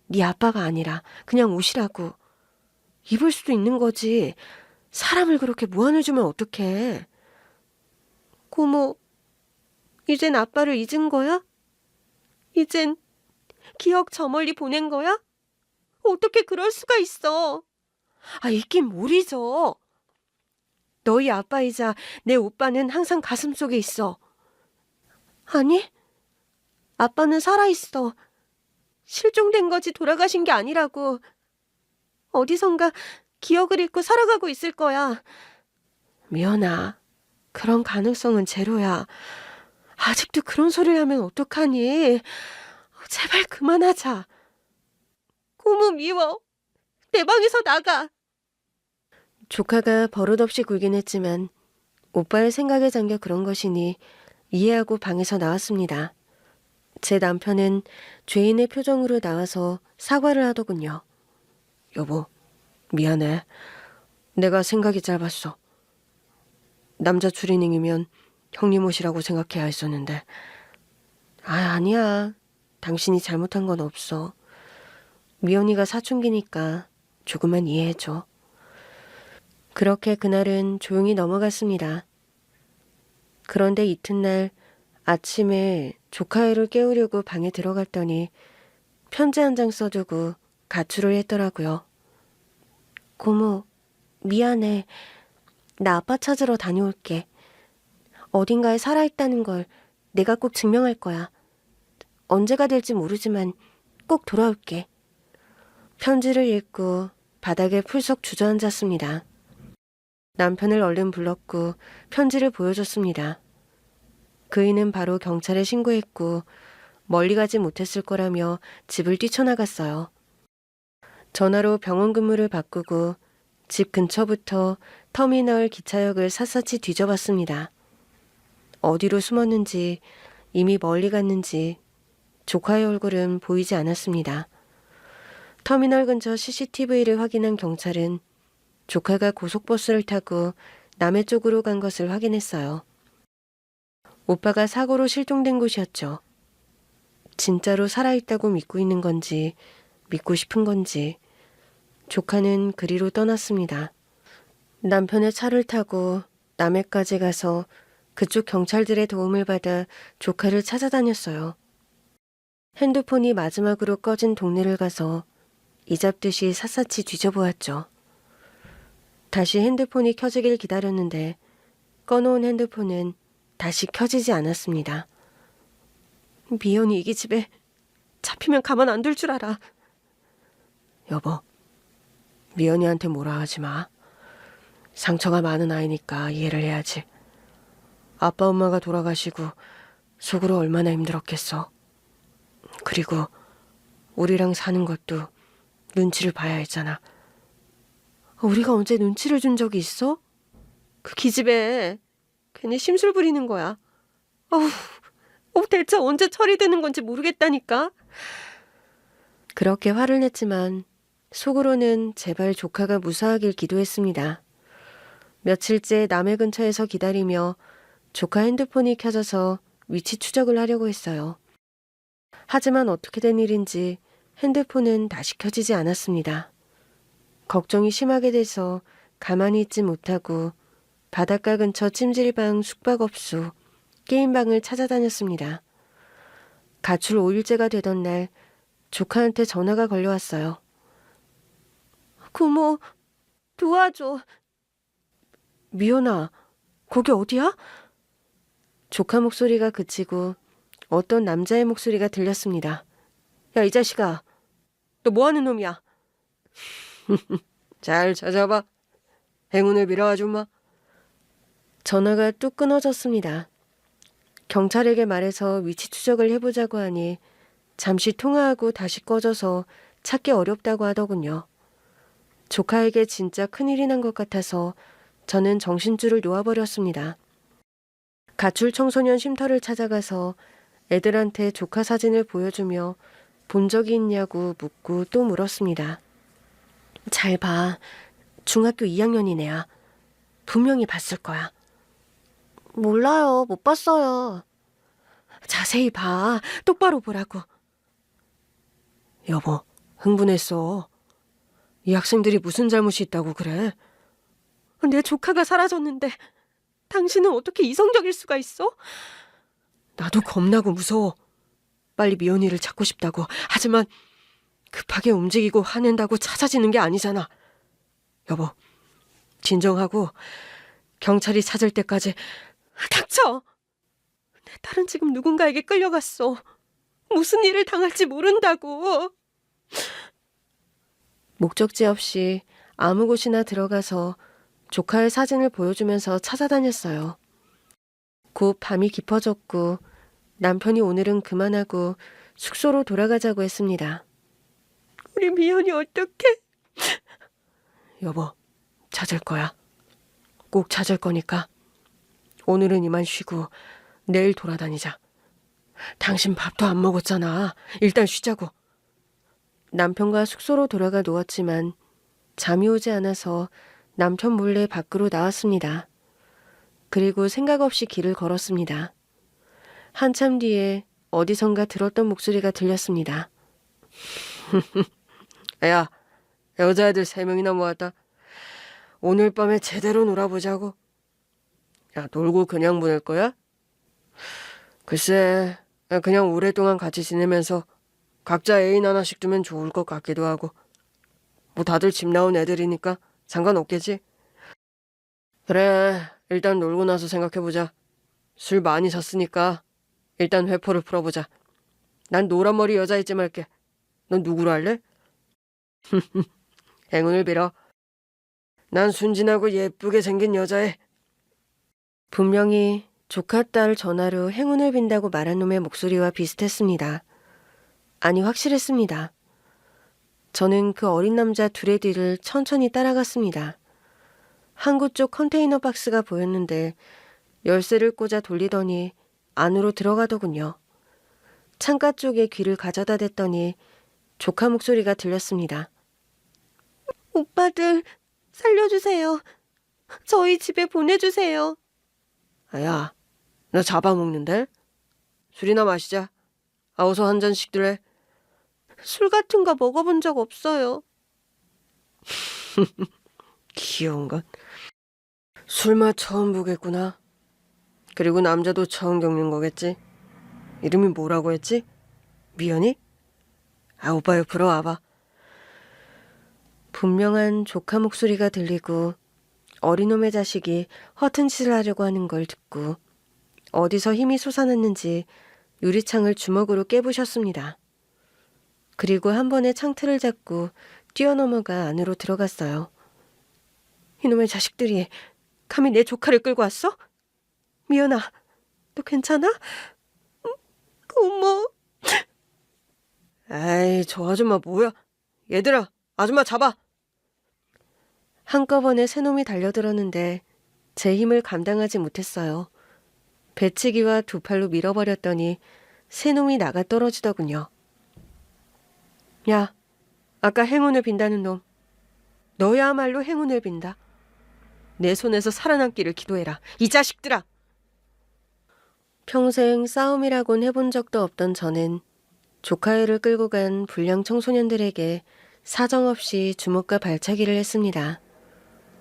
네 아빠가 아니라 그냥 옷이라고. 입을 수도 있는 거지. 사람을 그렇게 무안을 주면 어떡해. 고모, 이젠 아빠를 잊은 거야? 이젠 기억 저 멀리 보낸 거야? 어떻게 그럴 수가 있어? 있긴 뭘 잊어. 너희 아빠이자 내 오빠는 항상 가슴속에 있어. 아니, 아빠는 살아있어. 실종된 거지 돌아가신 게 아니라고. 어디선가 기억을 잃고 살아가고 있을 거야. 미연아, 그런 가능성은 제로야. 아직도 그런 소리를 하면 어떡하니? 제발 그만하자. 고모 미워. 내 방에서 나가. 조카가 버릇없이 굴긴 했지만 오빠의 생각에 잠겨 그런 것이니 이해하고 방에서 나왔습니다. 제 남편은 죄인의 표정으로 나와서 사과를 하더군요. 여보, 미안해. 내가 생각이 짧았어. 남자 추리닝이면 형님 옷이라고 생각해야 했었는데. 아니야. 당신이 잘못한 건 없어. 미연이가 사춘기니까 조금만 이해해줘. 그렇게 그날은 조용히 넘어갔습니다. 그런데 이튿날 아침에 조카애를 깨우려고 방에 들어갔더니 편지 한 장 써두고 가출을 했더라고요. 고모, 미안해. 나 아빠 찾으러 다녀올게. 어딘가에 살아있다는 걸 내가 꼭 증명할 거야. 언제가 될지 모르지만 꼭 돌아올게. 편지를 읽고 바닥에 풀썩 주저앉았습니다. 남편을 얼른 불렀고 편지를 보여줬습니다. 그이는 바로 경찰에 신고했고 멀리 가지 못했을 거라며 집을 뛰쳐나갔어요. 전화로 병원 근무를 바꾸고 집 근처부터 터미널 기차역을 샅샅이 뒤져봤습니다. 어디로 숨었는지 이미 멀리 갔는지 조카의 얼굴은 보이지 않았습니다. 터미널 근처 CCTV를 확인한 경찰은 조카가 고속버스를 타고 남해 쪽으로 간 것을 확인했어요. 오빠가 사고로 실종된 곳이었죠. 진짜로 살아있다고 믿고 있는 건지 믿고 싶은 건지 조카는 그리로 떠났습니다. 남편의 차를 타고 남해까지 가서 그쪽 경찰들의 도움을 받아 조카를 찾아다녔어요. 핸드폰이 마지막으로 꺼진 동네를 가서 이잡듯이 샅샅이 뒤져보았죠. 다시 핸드폰이 켜지길 기다렸는데 꺼놓은 핸드폰은 다시 켜지지 않았습니다. 미연이 이 집에 잡히면 가만 안 둘 줄 알아. 여보, 미연이한테 뭐라 하지 마. 상처가 많은 아이니까 이해를 해야지. 아빠 엄마가 돌아가시고 속으로 얼마나 힘들었겠어. 그리고 우리랑 사는 것도 눈치를 봐야 했잖아. 우리가 언제 눈치를 준 적이 있어? 그 기집애 괜히 심술 부리는 거야. 대체 언제 처리되는 건지 모르겠다니까. 그렇게 화를 냈지만 속으로는 제발 조카가 무사하길 기도했습니다. 며칠째 남해 근처에서 기다리며 조카 핸드폰이 켜져서 위치 추적을 하려고 했어요. 하지만 어떻게 된 일인지 핸드폰은 다시 켜지지 않았습니다. 걱정이 심하게 돼서 가만히 있지 못하고 바닷가 근처 찜질방, 숙박업소, 게임방을 찾아다녔습니다. 가출 5일째가 되던 날 조카한테 전화가 걸려왔어요. 고모, 도와줘. 미연아, 거기 어디야? 조카 목소리가 그치고 어떤 남자의 목소리가 들렸습니다. 야, 이 자식아, 너 뭐하는 놈이야? 잘 찾아봐. 행운을 빌어, 아줌마. 전화가 뚝 끊어졌습니다. 경찰에게 말해서 위치 추적을 해보자고 하니 잠시 통화하고 다시 꺼져서 찾기 어렵다고 하더군요. 조카에게 진짜 큰일이 난 것 같아서 저는 정신줄을 놓아버렸습니다. 가출 청소년 쉼터를 찾아가서 애들한테 조카 사진을 보여주며 본 적이 있냐고 묻고 또 물었습니다. 잘 봐. 중학교 2학년인 애야. 분명히 봤을 거야. 몰라요. 못 봤어요. 자세히 봐. 똑바로 보라고. 여보, 흥분했어. 이 학생들이 무슨 잘못이 있다고 그래? 내 조카가 사라졌는데 당신은 어떻게 이성적일 수가 있어? 나도 겁나고 무서워. 빨리 미연이를 찾고 싶다고. 하지만 급하게 움직이고 화낸다고 찾아지는 게 아니잖아. 여보, 진정하고 경찰이 찾을 때까지. 닥쳐! 내 딸은 지금 누군가에게 끌려갔어. 무슨 일을 당할지 모른다고. 목적지 없이 아무 곳이나 들어가서 조카의 사진을 보여주면서 찾아다녔어요. 곧 밤이 깊어졌고 남편이 오늘은 그만하고 숙소로 돌아가자고 했습니다. 우리 미연이 어떡해? 여보, 찾을 거야. 꼭 찾을 거니까 오늘은 이만 쉬고 내일 돌아다니자. 당신 밥도 안 먹었잖아. 일단 쉬자고. 남편과 숙소로 돌아가 누웠지만 잠이 오지 않아서 남편 몰래 밖으로 나왔습니다. 그리고 생각 없이 길을 걸었습니다. 한참 뒤에 어디선가 들었던 목소리가 들렸습니다. 야, 여자애들 3명이나 모았다. 오늘 밤에 제대로 놀아보자고. 야, 놀고 그냥 보낼 거야? 글쎄, 그냥 오랫동안 같이 지내면서 각자 애인 하나씩 두면 좋을 것 같기도 하고. 뭐 다들 집 나온 애들이니까 상관없겠지? 그래, 일단 놀고 나서 생각해보자. 술 많이 샀으니까 일단 회포를 풀어보자. 난 노란머리 여자애쯤 할게. 넌 누구로 할래? 행운을 빌어. 난 순진하고 예쁘게 생긴 여자애. 분명히 조카 딸 전화로 행운을 빈다고 말한 놈의 목소리와 비슷했습니다. 아니, 확실했습니다. 저는 그 어린 남자 둘의 뒤를 천천히 따라갔습니다. 항구 쪽 컨테이너 박스가 보였는데 열쇠를 꽂아 돌리더니 안으로 들어가더군요. 창가 쪽에 귀를 가져다 댔더니 조카 목소리가 들렸습니다. 오빠들 살려주세요. 저희 집에 보내주세요. 야, 나 잡아먹는데? 술이나 마시자. 어서 한 잔씩 들래? 술 같은 거 먹어본 적 없어요. 귀여운 것. 술맛 처음 보겠구나. 그리고 남자도 처음 겪는 거겠지? 이름이 뭐라고 했지? 미연이? 오빠 옆으로 와봐. 분명한 조카 목소리가 들리고 어린 놈의 자식이 허튼 짓을 하려고 하는 걸 듣고 어디서 힘이 솟아났는지 유리창을 주먹으로 깨부셨습니다. 그리고 한 번에 창틀을 잡고 뛰어넘어가 안으로 들어갔어요. 이놈의 자식들이 감히 내 조카를 끌고 왔어? 미연아, 너 괜찮아? 고모. 에이, 저 아줌마 뭐야? 얘들아, 아줌마 잡아! 한꺼번에 세 놈이 달려들었는데 제 힘을 감당하지 못했어요. 배치기와 두 팔로 밀어버렸더니 세 놈이 나가 떨어지더군요. 야, 아까 행운을 빈다는 놈. 너야말로 행운을 빈다. 내 손에서 살아남기를 기도해라. 이 자식들아! 평생 싸움이라곤 해본 적도 없던 저는 조카애를 끌고 간 불량 청소년들에게 사정없이 주먹과 발차기를 했습니다.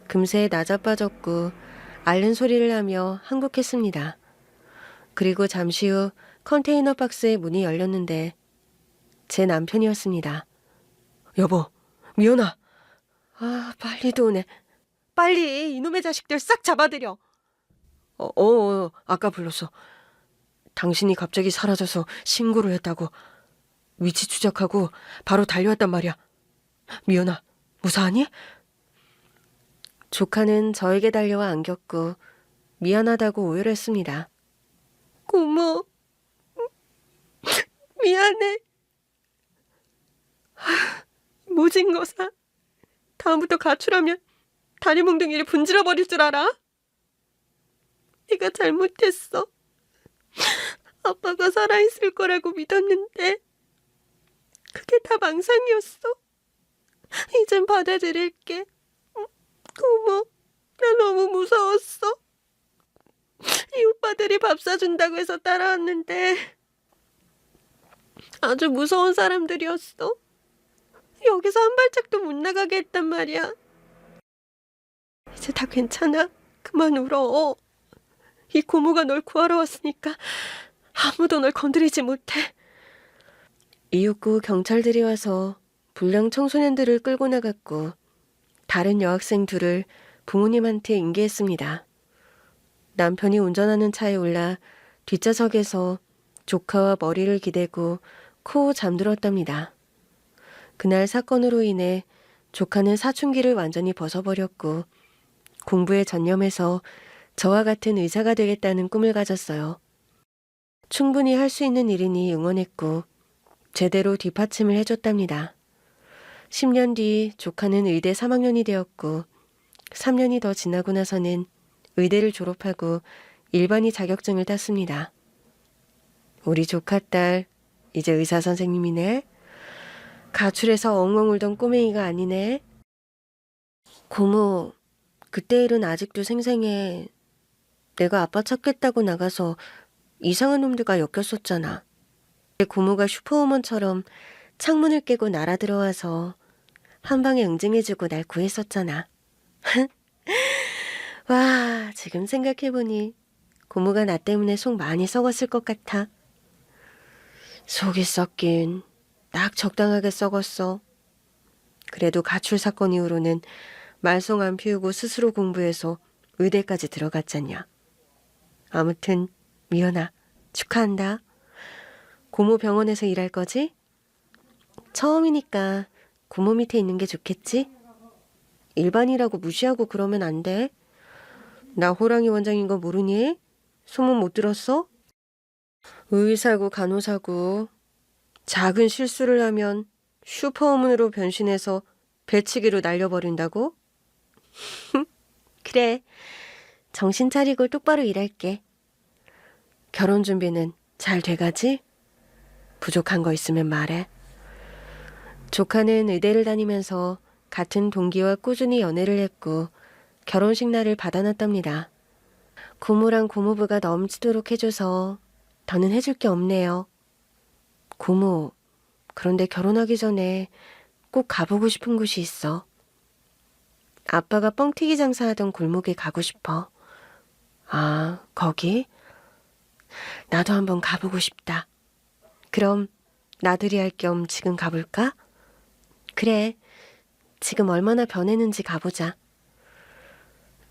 금세 낮아빠졌고 앓는 소리를 하며 항복했습니다. 그리고 잠시 후 컨테이너 박스의 문이 열렸는데 제 남편이었습니다. 여보, 미연아. 빨리도 오네. 빨리 이놈의 자식들 싹 잡아들여. 아까 불렀어. 당신이 갑자기 사라져서 신고를 했다고. 위치 추적하고 바로 달려왔단 말이야. 미연아, 무사하니? 조카는 저에게 달려와 안겼고 미안하다고 오열했습니다. 고모. 미안해. 모진 거사. 다음부터 가출하면 다리 몽둥이를 분질러 버릴 줄 알아? 내가 잘못했어. 아빠가 살아있을 거라고 믿었는데 그게 다 망상이었어. 이젠 받아들일게. 고모, 나 너무 무서웠어. 이 오빠들이 밥 사준다고 해서 따라왔는데 아주 무서운 사람들이었어. 여기서 한 발짝도 못 나가게 했단 말이야. 이제 다 괜찮아. 그만 울어. 이 고모가 널 구하러 왔으니까 아무도 널 건드리지 못해. 이윽고 경찰들이 와서 불량 청소년들을 끌고 나갔고 다른 여학생 둘을 부모님한테 인계했습니다. 남편이 운전하는 차에 올라 뒷좌석에서 조카와 머리를 기대고 코 잠들었답니다. 그날 사건으로 인해 조카는 사춘기를 완전히 벗어버렸고 공부에 전념해서 저와 같은 의사가 되겠다는 꿈을 가졌어요. 충분히 할 수 있는 일이니 응원했고 제대로 뒷받침을 해줬답니다. 10년 뒤 조카는 의대 3학년이 되었고 3년이 더 지나고 나서는 의대를 졸업하고 일반의 자격증을 땄습니다. 우리 조카 딸 이제 의사 선생님이네. 가출해서 엉엉 울던 꼬맹이가 아니네. 고모, 그때 일은 아직도 생생해. 내가 아빠 찾겠다고 나가서 이상한 놈들과 엮였었잖아. 고모가 슈퍼우먼처럼 창문을 깨고 날아 들어와서 한 방에 응징해주고 날 구했었잖아. 와, 지금 생각해보니 고모가 나 때문에 속 많이 썩었을 것 같아. 속이 썩긴 딱 적당하게 썩었어. 그래도 가출 사건 이후로는 말썽 안 피우고 스스로 공부해서 의대까지 들어갔잖냐. 아무튼 미연아, 축하한다. 고모 병원에서 일할 거지? 처음이니까 고모 밑에 있는 게 좋겠지? 일반이라고 무시하고 그러면 안 돼. 나 호랑이 원장인 거 모르니? 소문 못 들었어? 의사고 간호사고 작은 실수를 하면 슈퍼우먼으로 변신해서 배치기로 날려버린다고? 그래, 정신 차리고 똑바로 일할게. 결혼 준비는 잘 돼가지? 부족한 거 있으면 말해. 조카는 의대를 다니면서 같은 동기와 꾸준히 연애를 했고 결혼식 날을 받아놨답니다. 고모랑 고모부가 넘치도록 해줘서 더는 해줄 게 없네요. 고모, 그런데 결혼하기 전에 꼭 가보고 싶은 곳이 있어. 아빠가 뻥튀기 장사하던 골목에 가고 싶어. 아, 거기? 나도 한번 가보고 싶다. 그럼 나들이 할 겸 지금 가볼까? 그래, 지금 얼마나 변했는지 가보자.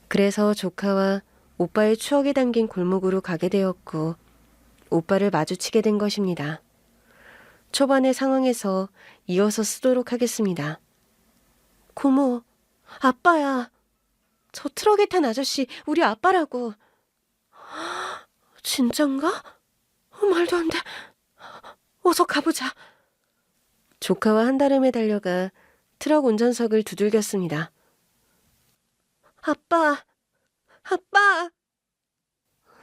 그래서 조카와 오빠의 추억이 담긴 골목으로 가게 되었고 오빠를 마주치게 된 것입니다. 초반의 상황에서 이어서 쓰도록 하겠습니다. 고모, 아빠야. 저 트럭에 탄 아저씨 우리 아빠라고. 진짠가? 말도 안 돼. 어서 가보자. 조카와 한달음에 달려가 트럭 운전석을 두들겼습니다. 아빠, 아빠.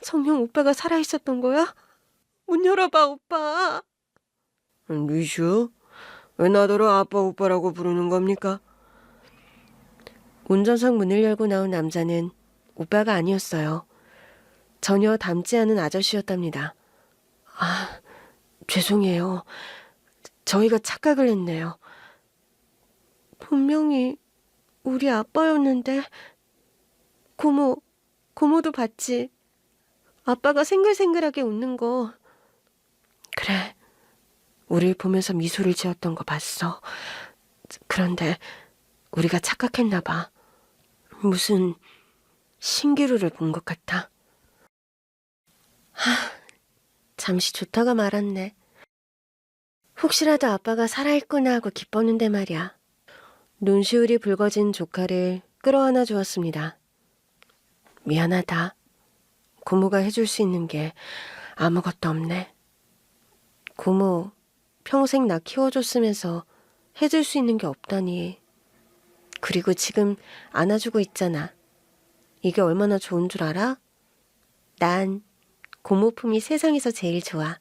성룡 오빠가 살아있었던 거야? 문 열어봐, 오빠. 리슈, 왜 나더러 아빠 오빠라고 부르는 겁니까? 운전석 문을 열고 나온 남자는 오빠가 아니었어요. 전혀 닮지 않은 아저씨였답니다. 아, 죄송해요. 저희가 착각을 했네요. 분명히 우리 아빠였는데. 고모도 봤지. 아빠가 생글생글하게 웃는 거. 그래, 우릴 보면서 미소를 지었던 거 봤어. 그런데 우리가 착각했나 봐. 무슨 신기루를 본 것 같아. 잠시 좋다가 말았네. 혹시라도 아빠가 살아있구나 하고 기뻤는데 말이야. 눈시울이 붉어진 조카를 끌어안아 주었습니다. 미안하다. 고모가 해줄 수 있는 게 아무것도 없네. 고모, 평생 나 키워줬으면서 해줄 수 있는 게 없다니. 그리고 지금 안아주고 있잖아. 이게 얼마나 좋은 줄 알아? 난 고모 품이 세상에서 제일 좋아.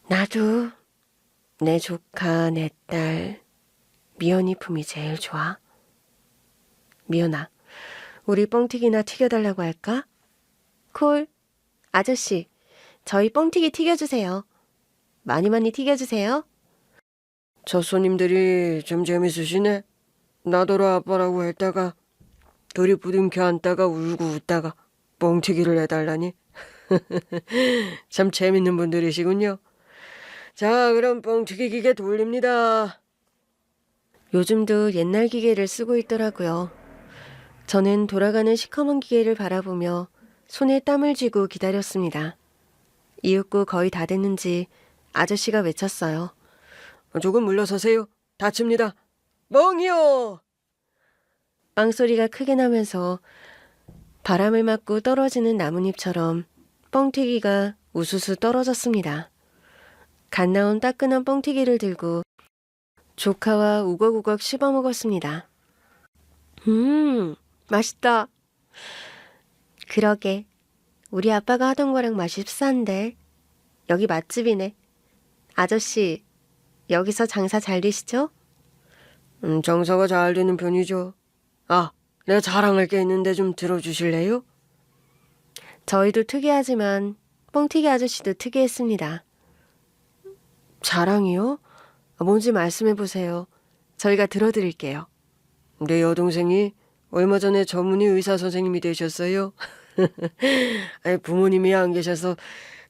나도 내 조카, 내 딸, 미연이 품이 제일 좋아. 미연아, 우리 뻥튀기나 튀겨달라고 할까? 콜, 아저씨, 저희 뻥튀기 튀겨주세요. 많이 많이 튀겨주세요. 저 손님들이 좀 재밌으시네. 나더러 아빠라고 했다가 둘이 부둥켜 앉다가 울고 웃다가 뻥튀기를 해달라니. 참 재밌는 분들이시군요. 자, 그럼 뻥튀기 기계 돌립니다. 요즘도 옛날 기계를 쓰고 있더라고요. 저는 돌아가는 시커먼 기계를 바라보며 손에 땀을 쥐고 기다렸습니다. 이윽고 거의 다 됐는지 아저씨가 외쳤어요. 조금 물러서세요. 다칩니다. 멍이요! 빵소리가 크게 나면서 바람을 맞고 떨어지는 나뭇잎처럼 뻥튀기가 우수수 떨어졌습니다. 갓 나온 따끈한 뻥튀기를 들고 조카와 우걱우걱 씹어 먹었습니다. 맛있다. 그러게. 우리 아빠가 하던 거랑 맛이 흡사한데. 여기 맛집이네. 아저씨, 여기서 장사 잘 되시죠? 장사가 잘 되는 편이죠. 아, 내가 자랑할 게 있는데 좀 들어주실래요? 저희도 특이하지만 뻥튀기 아저씨도 특이했습니다. 자랑이요? 뭔지 말씀해 보세요. 저희가 들어드릴게요. 내 여동생이 얼마 전에 전문의 의사 선생님이 되셨어요. 아니, 부모님이 안 계셔서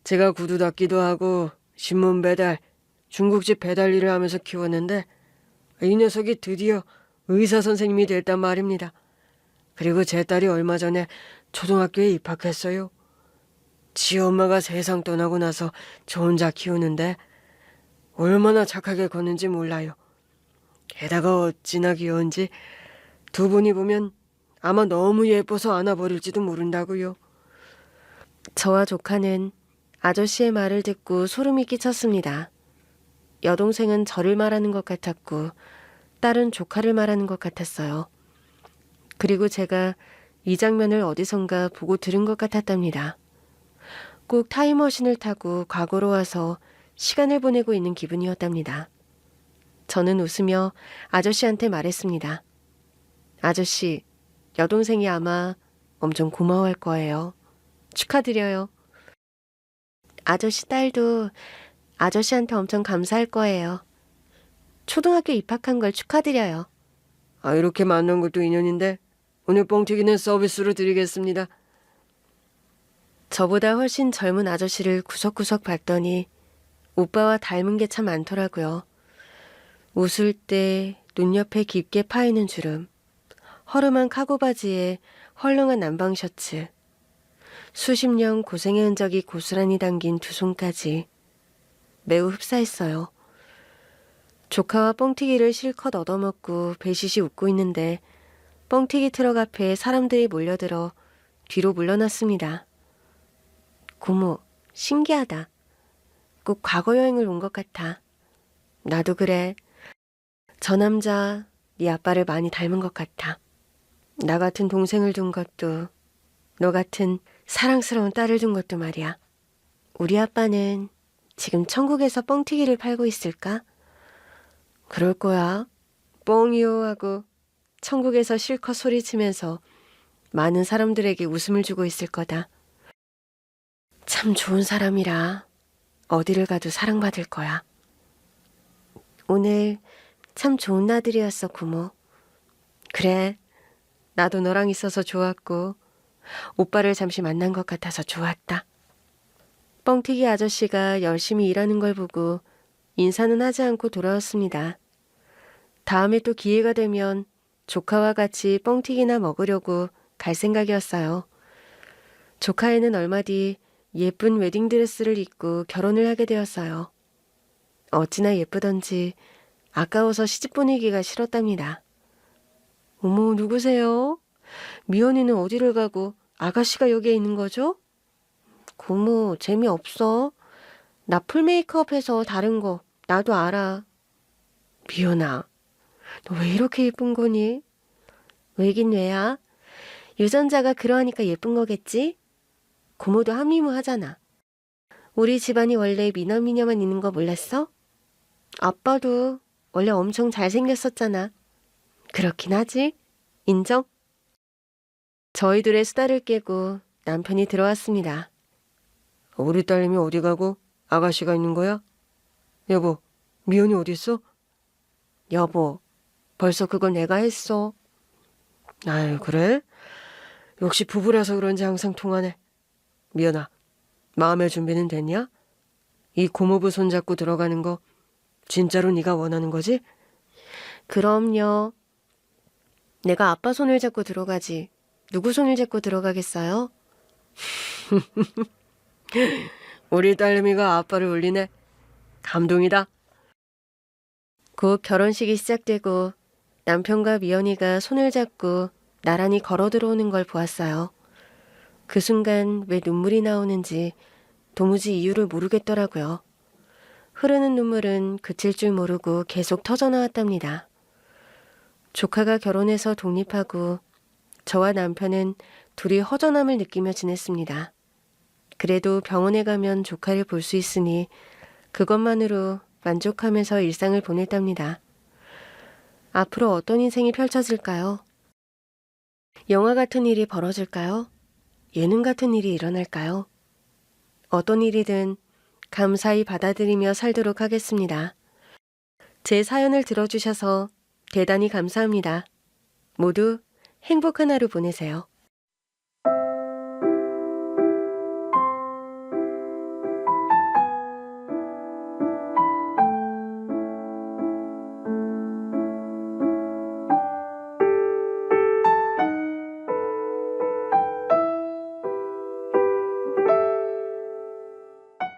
제가 구두 닦기도 하고 신문 배달, 중국집 배달 일을 하면서 키웠는데 이 녀석이 드디어 의사 선생님이 됐단 말입니다. 그리고 제 딸이 얼마 전에 초등학교에 입학했어요. 지 엄마가 세상 떠나고 나서 저 혼자 키우는데 얼마나 착하게 컸는지 몰라요. 게다가 어찌나 귀여운지 두 분이 보면 아마 너무 예뻐서 안아버릴지도 모른다고요. 저와 조카는 아저씨의 말을 듣고 소름이 끼쳤습니다. 여동생은 저를 말하는 것 같았고 딸은 조카를 말하는 것 같았어요. 그리고 제가 이 장면을 어디선가 보고 들은 것 같았답니다. 꼭 타임머신을 타고 과거로 와서 시간을 보내고 있는 기분이었답니다. 저는 웃으며 아저씨한테 말했습니다. 아저씨, 여동생이 아마 엄청 고마워할 거예요. 축하드려요. 아저씨 딸도 아저씨한테 엄청 감사할 거예요. 초등학교 입학한 걸 축하드려요. 아, 이렇게 만난 것도 인연인데 오늘 뻥튀기는 서비스로 드리겠습니다. 저보다 훨씬 젊은 아저씨를 구석구석 봤더니 오빠와 닮은 게 참 많더라고요. 웃을 때 눈 옆에 깊게 파이는 주름, 허름한 카고 바지에 헐렁한 남방 셔츠, 수십 년 고생의 흔적이 고스란히 담긴 두 손까지 매우 흡사했어요. 조카와 뻥튀기를 실컷 얻어먹고 배시시 웃고 있는데 뻥튀기 트럭 앞에 사람들이 몰려들어 뒤로 물러났습니다. 고모, 신기하다. 꼭 과거 여행을 온 것 같아. 나도 그래. 저 남자 네 아빠를 많이 닮은 것 같아. 나 같은 동생을 둔 것도 너 같은 사랑스러운 딸을 둔 것도 말이야. 우리 아빠는 지금 천국에서 뻥튀기를 팔고 있을까? 그럴 거야. 뻥이요 하고 천국에서 실컷 소리치면서 많은 사람들에게 웃음을 주고 있을 거다. 참 좋은 사람이라 어디를 가도 사랑받을 거야. 오늘 참 좋은 나들이었어, 고모. 그래, 나도 너랑 있어서 좋았고 오빠를 잠시 만난 것 같아서 좋았다. 뻥튀기 아저씨가 열심히 일하는 걸 보고 인사는 하지 않고 돌아왔습니다. 다음에 또 기회가 되면 조카와 같이 뻥튀기나 먹으려고 갈 생각이었어요. 조카애는 얼마 뒤 예쁜 웨딩드레스를 입고 결혼을 하게 되었어요. 어찌나 예쁘던지 아까워서 시집 보내기가 싫었답니다. 어머, 누구세요? 미연이는 어디를 가고 아가씨가 여기에 있는 거죠? 고모, 재미없어. 나 풀메이크업해서 다른 거 나도 알아. 미연아, 너 왜 이렇게 예쁜 거니? 왜긴 왜야? 유전자가 그러하니까 예쁜 거겠지? 고모도 한미모 하잖아. 우리 집안이 원래 미남미녀만 있는 거 몰랐어? 아빠도 원래 엄청 잘생겼었잖아. 그렇긴 하지. 인정? 저희들의 수다를 깨고 남편이 들어왔습니다. 우리 딸님이 어디 가고 아가씨가 있는 거야? 여보, 미연이 어디 있어? 여보, 벌써 그건 내가 했어. 아유, 그래? 역시 부부라서 그런지 항상 통하네. 미연아, 마음의 준비는 됐냐? 이 고모부 손잡고 들어가는 거 진짜로 네가 원하는 거지? 그럼요. 내가 아빠 손을 잡고 들어가지 누구 손을 잡고 들어가겠어요? 우리 딸내미가 아빠를 울리네. 감동이다. 곧 결혼식이 시작되고 남편과 미연이가 손을 잡고 나란히 걸어 들어오는 걸 보았어요. 그 순간 왜 눈물이 나오는지 도무지 이유를 모르겠더라고요. 흐르는 눈물은 그칠 줄 모르고 계속 터져나왔답니다. 조카가 결혼해서 독립하고 저와 남편은 둘이 허전함을 느끼며 지냈습니다. 그래도 병원에 가면 조카를 볼 수 있으니 그것만으로 만족하면서 일상을 보냈답니다. 앞으로 어떤 인생이 펼쳐질까요? 영화 같은 일이 벌어질까요? 예능 같은 일이 일어날까요? 어떤 일이든 감사히 받아들이며 살도록 하겠습니다. 제 사연을 들어주셔서 대단히 감사합니다. 모두 행복한 하루 보내세요.